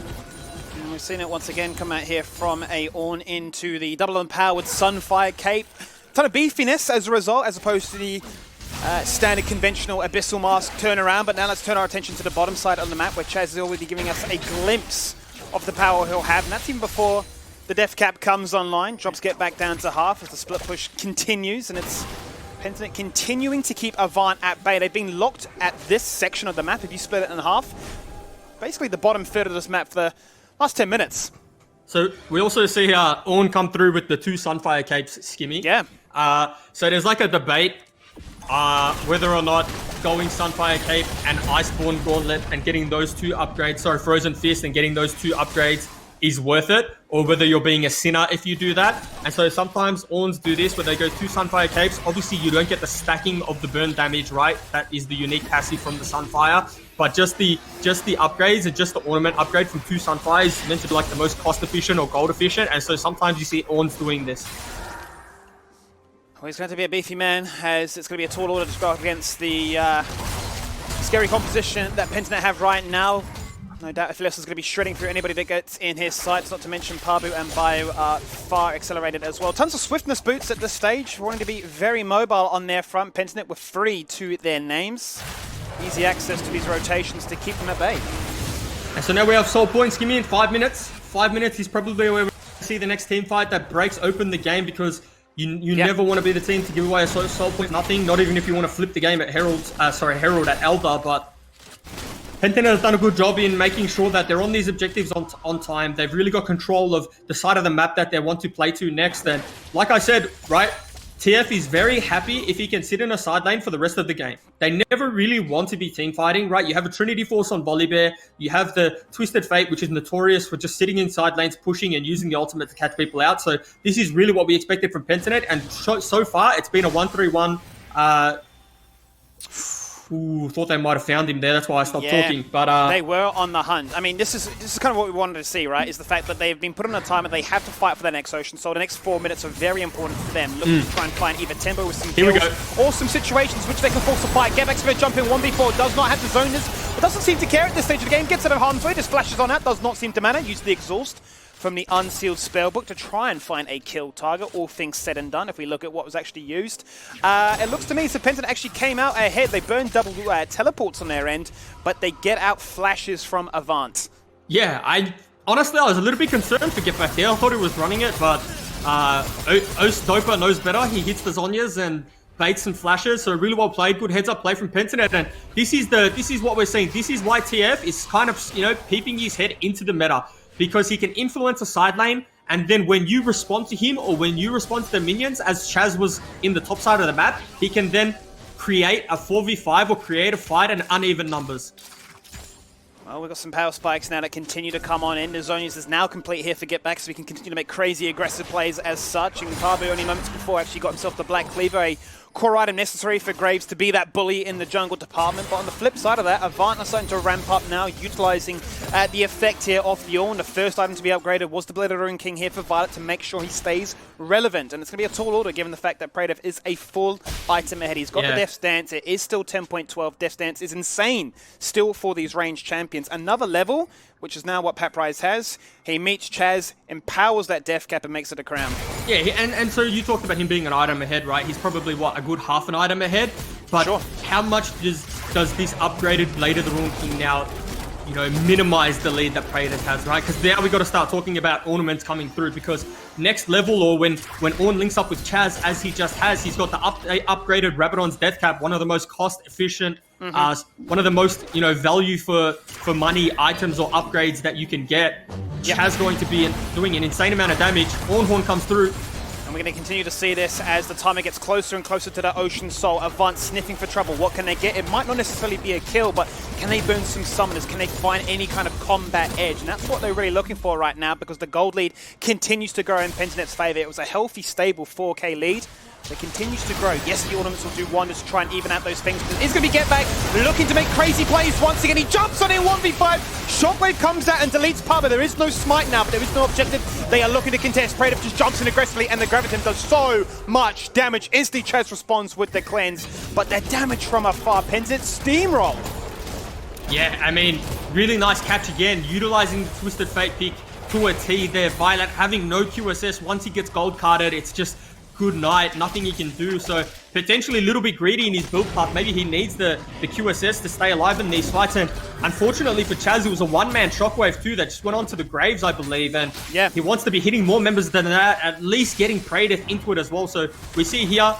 And we've seen it once again come out here from a Ornn into the double empowered Sunfire Cape. Ton of beefiness as a result, as opposed to the standard conventional Abyssal Mask turnaround. But now let's turn our attention to the bottom side of the map, where Chaz is already giving us a glimpse of the power he'll have, and that's even before the death cap comes online. Drops get back down to half as the split push continues, and it's Pentanet continuing to keep Avant at bay. They've been locked at this section of the map. If you split it in half, basically the bottom third of this map for the last 10 minutes. So we also see Ornn come through with the 2 Sunfire Capes, Skimmy. Yeah. So there's like a debate whether or not going Sunfire Cape and Iceborne Gauntlet and getting those 2 upgrades, sorry, Frozen Fist and getting those 2 upgrades is worth it, or whether you're being a sinner if you do that. And so sometimes Ornns do this where they go 2 Sunfire Capes. Obviously you don't get the stacking of the burn damage, right? That is the unique passive from the Sunfire. But just the upgrades and just the ornament upgrade from 2 Sunfires is meant to be like the most cost efficient or gold efficient. And so sometimes you see Ornns doing this. Well, he's going to be a beefy man, as it's going to be a tall order to go up against the scary composition that Pentanet have right now. No doubt Aphelios is going to be shredding through anybody that gets in his sights, not to mention Pabu and Bio are far accelerated as well. Tons of swiftness boots at this stage, wanting to be very mobile on their front. Pentanet with 3 to their names. Easy access to these rotations to keep them at bay. And so now we have Soul Points. Give me in 5 minutes. 5 minutes is probably where we see the next team fight that breaks open the game, because you never want to be the team to give away a soul point, nothing. Not even if you want to flip the game at Herald at Elder. But Pentanet has done a good job in making sure that they're on these objectives on time. They've really got control of the side of the map that they want to play to next. And like I said, right, TF is very happy if he can sit in a side lane for the rest of the game. They never really want to be team fighting, right? You have a Trinity Force on Volibear. You have the Twisted Fate, which is notorious for just sitting in side lanes, pushing and using the ultimate to catch people out. So this is really what we expected from Pentanet. And so far, it's been a 1-3-1. Thought they might have found him there. That's why I stopped talking. But they were on the hunt. I mean, this is kind of what we wanted to see, right? Is the fact that they've been put on a time and they have to fight for the next Ocean Soul. The next 4 minutes are very important for them. Looking to try and find either tempo with some kills or some situations which they can force a fight. Getback's going to jump in 1v4. Does not have the zoners, but doesn't seem to care at this stage of the game. Gets out of harm's way. Just flashes on out. Does not seem to matter. Uses the exhaust from the unsealed spellbook to try and find a kill target, all things said and done, if we look at what was actually used. It looks to me as if Pentanet actually came out ahead. They burned double teleports on their end, but they get out flashes from Avant. Yeah, honestly, I was a little bit concerned for Get Back there. I thought he was running it, but Dopa knows better. He hits the Zonyas and baits and flashes, so really well played. Good heads-up play from Pentanet, and this is what we're seeing. This is why TF is kind of, peeping his head into the meta, because he can influence a side lane, and then when you respond to him or when you respond to the minions, as Chaz was in the top side of the map, he can then create a 4v5 or create a fight in uneven numbers. Well, we've got some power spikes now that continue to come on in. The Zonius is now complete here for Get Back, so we can continue to make crazy aggressive plays as such. And Pabu only moments before actually got himself the Black Cleaver, a core item necessary for Graves to be that bully in the jungle department. But on the flip side of that, Avant are starting to ramp up now, utilizing the effect here off Bjorn. The first item to be upgraded was the Blade of the Rune King here for Violet to make sure he stays relevant. And it's going to be a tall order given the fact that Pradev is a full item ahead. He's got the Death Stance. It is still 10.12. Death Stance is insane still for these ranged champions. Another level, which is now what Pat Price has. He meets Chaz, empowers that death cap and makes it a crown. Yeah, and so you talked about him being an item ahead, right? He's probably, a good half an item ahead? But how much does this upgraded Blade of the Rune King now, minimize the lead that Praetor has, right? Because now we got to start talking about ornaments coming through, because next level, or when Ornn links up with Chaz, as he just has, he's got the upgraded Rabadon's Death Cap, one of the most cost-efficient, one of the most, value for money items or upgrades that you can get. Chaz going to be doing an insane amount of damage. Ornhorn comes through. And we're going to continue to see this as the timer gets closer and closer to that Ocean Soul. Avant sniffing for trouble. What can they get? It might not necessarily be a kill, but can they burn some summoners? Can they find any kind of combat edge? And that's what they're really looking for right now, because the gold lead continues to grow in Pentanet's favor. It was a healthy, stable 4K lead. It continues to grow. Yes, the ornaments will do wonders to try and even out those things. But it's going to be Get Back looking to make crazy plays once again. He jumps on in 1v5. Shockwave comes out and deletes Paba. There is no smite now, but there is no objective. They are looking to contest. Praetor just jumps in aggressively, and the Graviton does so much damage. Instantly, Chaz responds with the cleanse, but that damage from afar, Pentanet steamroll. Yeah, I mean, really nice catch again, utilizing the Twisted Fate pick to a T there. Violet having no QSS. Once he gets gold carded, it's just good night, nothing he can do. So potentially a little bit greedy in his build path. Maybe he needs the QSS to stay alive in these fights. And unfortunately for Chaz, it was a one-man Shockwave too that just went on to the Graves, I believe. And he wants to be hitting more members than that, at least getting Praetor into it as well. So we see here,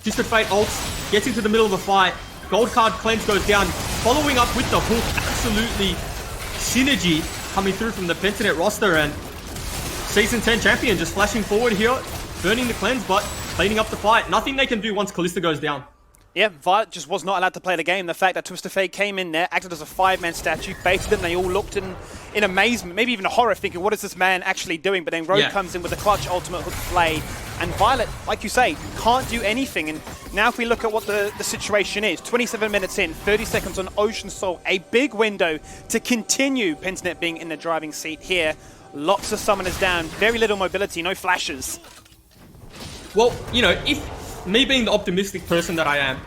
Twisted Fate ults, gets into the middle of a fight. Gold card cleanse goes down, following up with the hook. Absolutely synergy coming through from the Pentanet roster. And Season 10 champion just flashing forward here, burning the cleanse, but cleaning up the fight. Nothing they can do once Kalista goes down. Yeah, Violet just was not allowed to play the game. The fact that Twisted Fate came in there, acted as a five-man statue, baited them, they all looked in amazement, maybe even horror, thinking, what is this man actually doing? But then Rogue comes in with a clutch ultimate hook blade, and Violet, like you say, can't do anything. And now if we look at what the situation is, 27 minutes in, 30 seconds on Ocean Soul, a big window to continue Pentanet being in the driving seat here. Lots of summoners down, very little mobility, no flashes. Well, if me being the optimistic person that I am,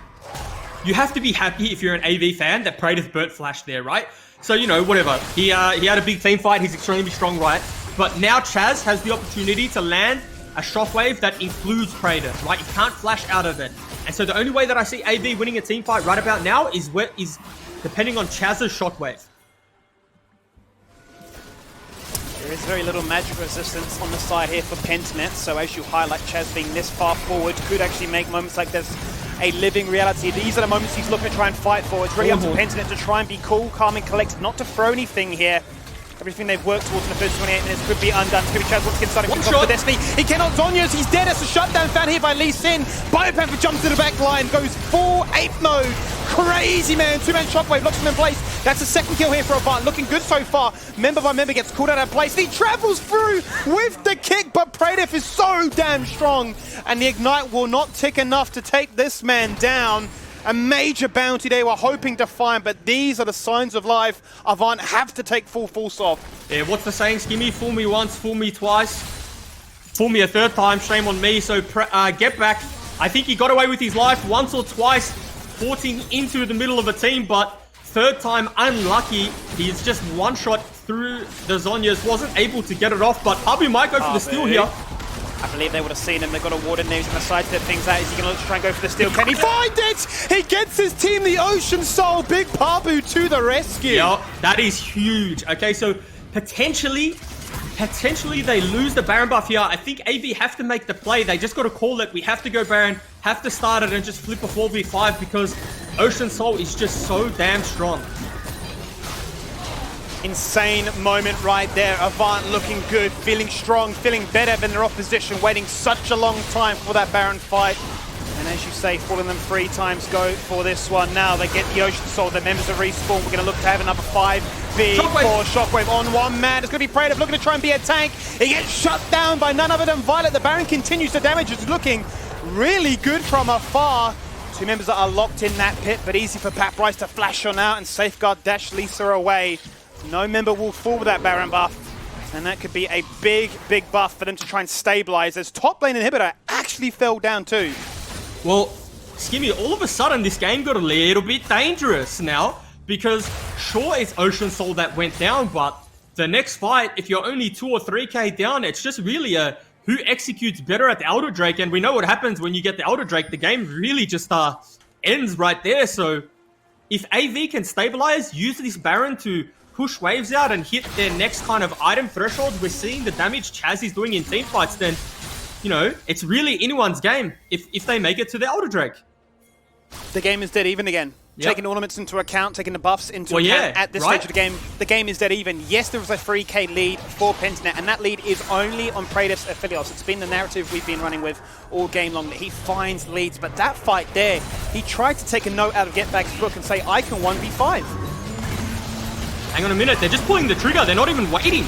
you have to be happy if you're an AV fan that Praetor's burnt flash there, right? So, you know, whatever. He had a big team fight. He's extremely strong, right? But now Chaz has the opportunity to land a shockwave that includes Praetor, right? He can't flash out of it. And so the only way that I see AV winning a team fight right about now is depending on Chaz's shockwave. There is very little magic resistance on the side here for Pentanet, so as you highlight, Chaz being this far forward could actually make moments like this a living reality. These are the moments he's looking to try and fight for. It's really up to Pentanet to try and be cool, calm and collected, not to throw anything here. Everything they've worked towards in the first 28 minutes could be undone. It's going to be Chaz once again starting to come for Destiny. He cannot Zhonya's, he's dead as a shutdown found here by Lee Sin. Biopanther jumps to the back line, goes full ape mode. Crazy man, two-man shockwave, locks him in place. That's the second kill here for Avant, looking good so far. Member by member gets called out of place. He travels through with the kick, but Praetor is so damn strong. And the Ignite will not tick enough to take this man down. A major bounty they were hoping to find, but these are the signs of life. Avant have to take full force off. Yeah, what's the saying, Skimmy? Fool me once, fool me twice. Fool me a third time, shame on me. So get back. I think he got away with his life once or twice, forcing into the middle of a team, but third time unlucky. He's just one shot through the Zhonya's, wasn't able to get it off, but Abu might go for the steal here. I believe they would have seen him. They've got a ward in there. He's going to sidestep things out. Is he going to look to try and go for the steal? Can he find it? He gets his team, the Ocean Soul. Big Pabu to the rescue. Yeah, that is huge. Okay, so potentially they lose the Baron buff here. I think AV have to make the play. They just got to call it. We have to go Baron, have to start it and just flip a 4v5 because Ocean Soul is just so damn strong. Insane moment right there. Avant looking good, feeling strong, feeling better than their opposition, waiting such a long time for that Baron fight. And as you say, falling them 3 times go for this one. Now they get the Ocean Soul, their members of respawn. We're going to look to have another 5v4 Shockwave on one man. It's going to be Praetor looking to try and be a tank. He gets shut down by none other than Violet. The Baron continues to damage. It's looking really good from afar. 2 members that are locked in that pit, but easy for Pat Bryce to flash on out and safeguard dash Lisa away. No member will fall with that Baron buff. And that could be a big, big buff for them to try and stabilize as top lane inhibitor actually fell down too. Well, Skimmy, all of a sudden this game got a little bit dangerous now because sure it's Ocean Soul that went down, but the next fight, if you're only 2 or 3k down, it's just really a who executes better at the Elder Drake. And we know what happens when you get the Elder Drake. The game really just ends right there. So if AV can stabilize, use this Baron to push waves out and hit their next kind of item thresholds, we're seeing the damage Chaz is doing in team fights, then, you know, it's really anyone's game if they make it to the Elder Drake. The game is dead even again. Yep. Taking ornaments into account, taking the buffs into account at this stage of the game is dead even. Yes, there was a 3k lead for Pentanet, and that lead is only on Praetor's Aphelios. It's been the narrative we've been running with all game long, that he finds leads, but that fight there, he tried to take a note out of Getback's book and say, I can 1v5. Hang on a minute, they're just pulling the trigger, they're not even waiting.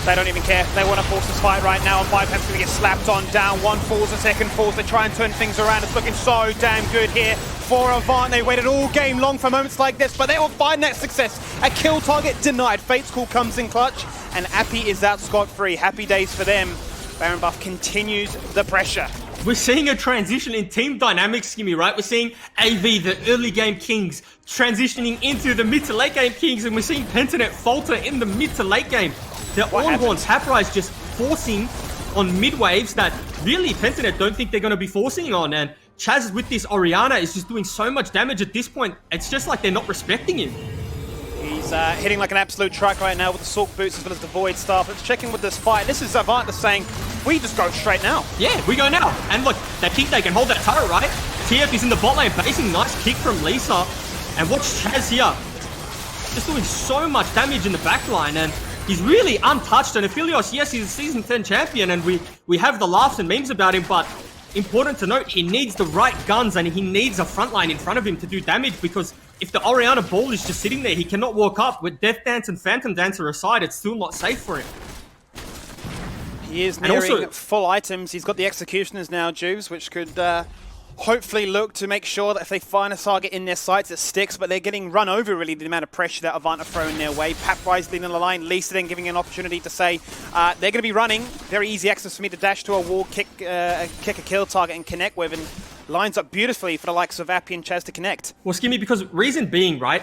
They don't even care. They want to force this fight right now, and Biopant's going to get slapped on down. One falls, a second falls. They try and turn things around. It's looking so damn good here for Avant. They waited all game long for moments like this, but they will find that success. A kill target denied. Fate's Call comes in clutch, and Appy is out scot-free. Happy days for them. Baron buff continues the pressure. We're seeing a transition in team dynamics, Skimmy, right? We're seeing AV, the early game kings, transitioning into the mid to late game kings, and we're seeing Pentanet falter in the mid to late game. Their Ornhorns, Haprise just forcing on mid waves that really Pentanet don't think they're going to be forcing on, and Chaz with this Orianna is just doing so much damage at this point, it's just like they're not respecting him. He's hitting like an absolute truck right now with the Sork boots as well as the Void Staff. Let's check in with this fight. This is Avant saying, we just go straight now. Yeah, we go now. And look, they think they can hold that turret, right? TF is in the bot lane, basing nice kick from Lisa. And watch Chaz here. Just doing so much damage in the back line, and he's really untouched. And Aphelios, yes, he's a Season 10 champion, and we have the laughs and memes about him, but important to note, he needs the right guns, and he needs a front line in front of him to do damage, because if the Orianna ball is just sitting there, he cannot walk up. With Death Dance and Phantom Dancer aside, it's still not safe for him. He is nearing full items. He's got the Executioners now, Juves, which could hopefully look to make sure that if they find a target in their sights, it sticks, but they're getting run over, really, the amount of pressure that Avant are throwing their way. Pat Bryce leading the line, Lisa then giving an opportunity to say, they're going to be running. Very easy access for me to dash to a wall, kick a kill target and connect with, and lines up beautifully for the likes of Appy and Chaz to connect. Well, Skimmy, because reason being, right,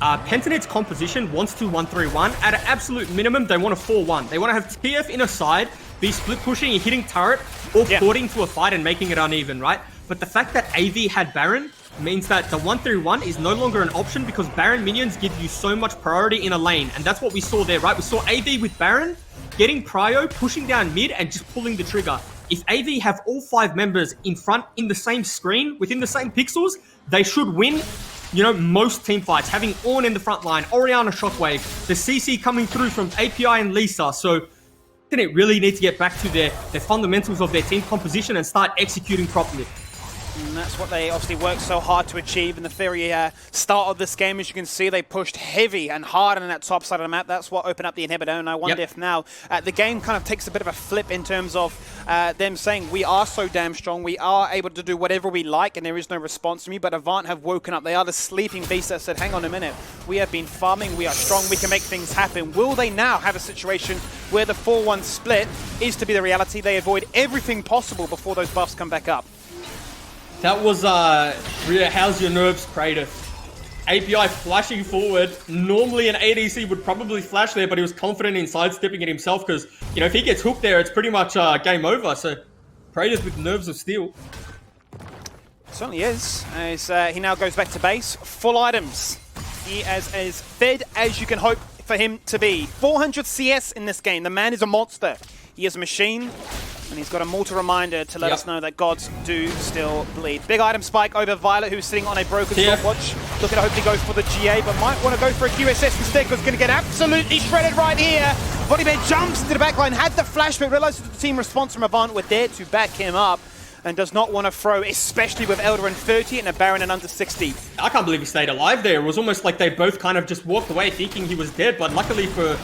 Pentanet's composition wants to 1-3-1. At an absolute minimum, they want a 4-1. They want to have TF in a side, be split pushing and hitting turret, or porting to a fight and making it uneven, right? But the fact that AV had Baron means that the 1-3-1 is no longer an option because Baron minions give you so much priority in a lane. And that's what we saw there, right? We saw AV with Baron getting prio, pushing down mid, and just pulling the trigger. If AV have all 5 members in front in the same screen, within the same pixels, they should win, you know, most team fights. Having Ornn in the front line, Orianna Shockwave, the CC coming through from API and Lisa. So they really need to get back to their fundamentals of their team composition and start executing properly. And that's what they obviously worked so hard to achieve in the very start of this game. As you can see, they pushed heavy and hard on that top side of the map. That's what opened up the inhibitor. And I wonder if now the game kind of takes a bit of a flip in terms of them saying, we are so damn strong, we are able to do whatever we like, and there is no response from you. But Avant have woken up. They are the sleeping beast that said, hang on a minute, we have been farming, we are strong, we can make things happen. Will they now have a situation where the 4-1 split is to be the reality? They avoid everything possible before those buffs come back up. That was, how's your nerves, Kratos? API flashing forward. Normally an ADC would probably flash there, but he was confident in sidestepping it himself because, you know, if he gets hooked there, it's pretty much game over. So, Kratos with nerves of steel. Certainly is, as he now goes back to base. Full items. He is as fed as you can hope for him to be. 400 CS in this game. The man is a monster. He is a machine, and he's got a mortal reminder to let us know that gods do still bleed. Big item spike over Violet, who's sitting on a broken stopwatch. Looking to hopefully go for the GA, but might want to go for a QSS instead, because going to get absolutely shredded right here. Bodybear jumps into the backline, had the flash, but realizes the team response from Avant were there to back him up, and does not want to throw, especially with Elder in 30 and a Baron in under 60. I can't believe he stayed alive there. It was almost like they both kind of just walked away thinking he was dead, but luckily for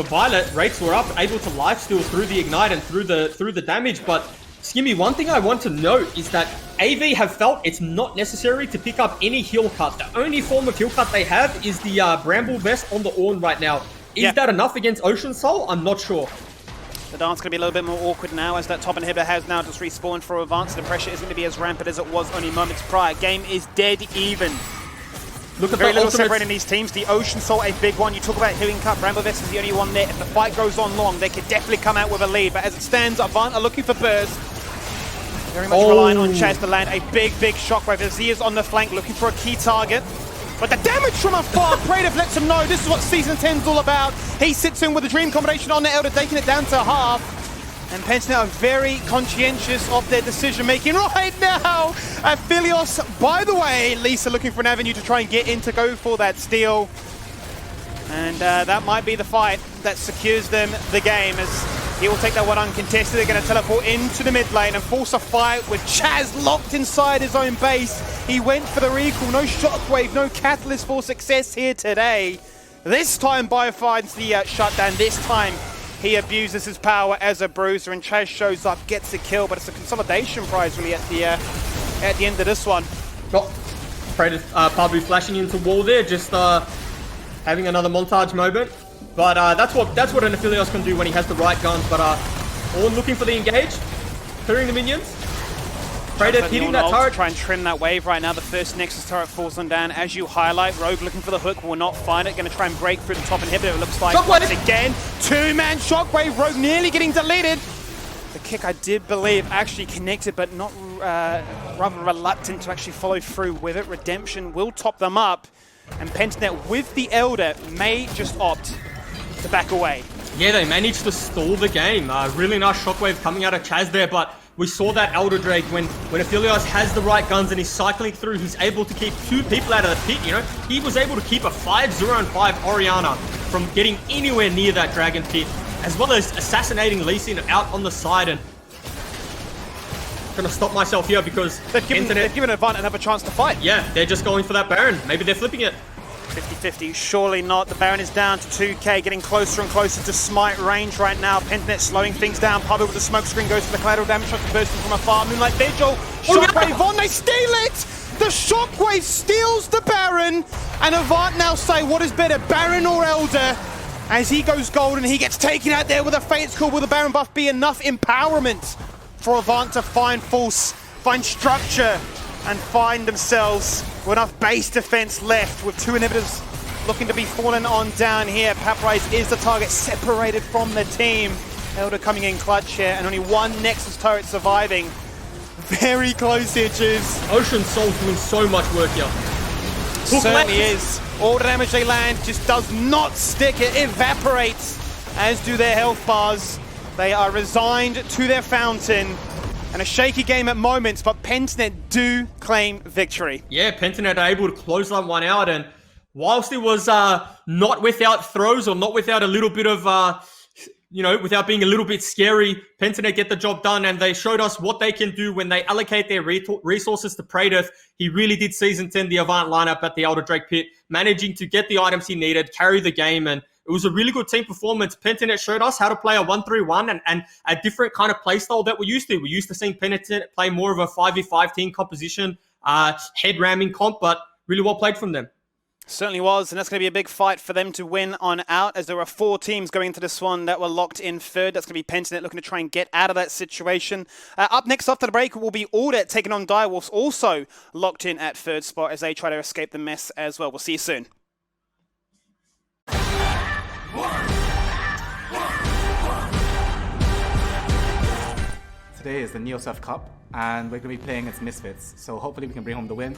Violet, rates were up, able to lifesteal through the ignite and through the damage. But Skimmy, one thing I want to note is that AV have felt it's not necessary to pick up any heal cut. The only form of heal cut they have is the Bramble Vest on the Ornn right now. Is that enough against Ocean Soul? I'm not sure. The dance going to be a little bit more awkward now, as that top inhibitor has now just respawned for Avant, so the pressure isn't going to be as rampant as it was only moments prior. Game is dead even. Look at very little ultimates separating these teams. The Ocean Soul, a big one. You talk about healing cut. Bramble Vest is the only one there. If the fight goes on long, they could definitely come out with a lead. But as it stands, Avant are looking for burst. Very much relying on Chaz to land a big shockwave as he is on the flank looking for a key target. But the damage from afar, Praetor lets him know this is what Season 10 is all about. He sits in with a dream combination on the Elder, taking it down to half. And Pentanet are very conscientious of their decision-making right now. Aphelios, by the way, Lisa looking for an avenue to try and get in to go for that steal. And that might be the fight that secures them the game, as he will take that one uncontested. They're going to teleport into the mid lane and force a fight with Chaz locked inside his own base. He went for the recall, no shockwave, no catalyst for success here today. This time Bio finds the shutdown, this time he abuses his power as a bruiser, and Chaz shows up, gets a kill, but it's a consolidation prize really at the end of this one. Oh, Praetor probably flashing into wall there, just having another montage moment. But that's what an Aphelios can do when he has the right guns. But Ornn looking for the engage, clearing the minions. Praetor hitting that turret. Try and trim that wave right now. The first Nexus turret falls on down. As you highlight, Rogue looking for the hook, will not find it. Going to try and break through the top inhibitor. It looks like Shockwave. once again, two-man shockwave. Rogue nearly getting deleted. The kick, I did believe, actually connected, but not rather reluctant to actually follow through with it. Redemption will top them up, and Pentanet with the Elder may just opt to back away. Yeah, they managed to stall the game. Really nice shockwave coming out of Chaz there, but we saw that Elder Drake when Aphelios has the right guns and he's cycling through, he's able to keep 2 people out of the pit, you know? He was able to keep a 5-0-5 Orianna from getting anywhere near that Dragon pit, as well as assassinating Lee Sin out on the side. And I'm gonna stop myself here because they've given Avant another chance to fight. Yeah, they're just going for that Baron. Maybe they're flipping it. 50-50, surely not. The Baron is down to 2k, getting closer and closer to smite range right now. Pentanet slowing things down. Pubba with the smoke screen goes for the collateral damage shot, bursting from afar. Moonlight Vigil, shockwave on, they steal it! The shockwave steals the Baron, and Avant now say, what is better, Baron or Elder? As he goes golden, he gets taken out there with a Fate's Call. Will the Baron buff be enough empowerment for Avant to find force, find structure, and find themselves with enough base defense left with 2 inhibitors looking to be fallen on down here. Paprise is the target, separated from the team. Elder coming in clutch here, and only one Nexus turret surviving. Very close here, Juice. Ocean Soul's doing so much work here. Certainly is. All the damage they land just does not stick. It evaporates, as do their health bars. They are resigned to their fountain. And a shaky game at moments, but Pentanet do claim victory. Yeah, Pentanet are able to close that one out, and whilst it was not without throws or not without a little bit of, without being a little bit scary, Pentanet get the job done, and they showed us what they can do when they allocate their resources to Praedyth. He really did Season 10 the Avant lineup at the Elder Drake pit, managing to get the items he needed, carry the game, and it was a really good team performance. Pentanet showed us how to play a 1-3-1 and a different kind of play style that we're used to. We're used to seeing Pentanet play more of a 5v5 team composition, head ramming comp, but really well played from them. Certainly was, and that's going to be a big fight for them to win on out, as there were 4 teams going into this one that were locked in third. That's going to be Pentanet looking to try and get out of that situation. Up next after the break will be Audit taking on Direwolves, also locked in at third spot as they try to escape the mess as well. We'll see you soon. Today is the NeoSurf Cup, and we're going to be playing against Misfits, so hopefully we can bring home the win.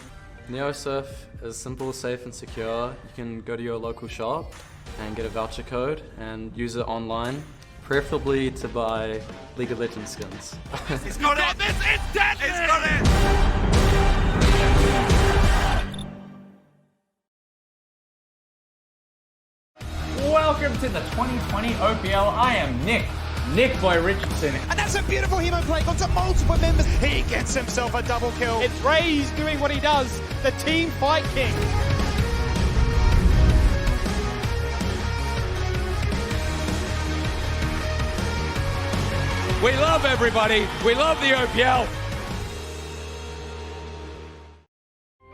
NeoSurf is simple, safe and secure. You can go to your local shop and get a voucher code and use it online, preferably to buy League of Legends skins. It's got it! This is deadly! It's got it! Welcome to the 2020 OPL. I am Nick Boy Richardson. And that's a beautiful hemo play onto multiple members. He gets himself a double kill. It's Raze doing what he does, the team fight king. We love everybody. We love the OPL.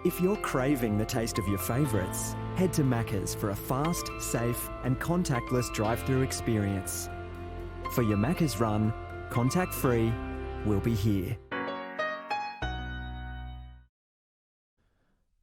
If you're craving the taste of your favourites, head to Macca's for a fast, safe and contactless drive-through experience. For your Macca's run, contact-free, we'll be here.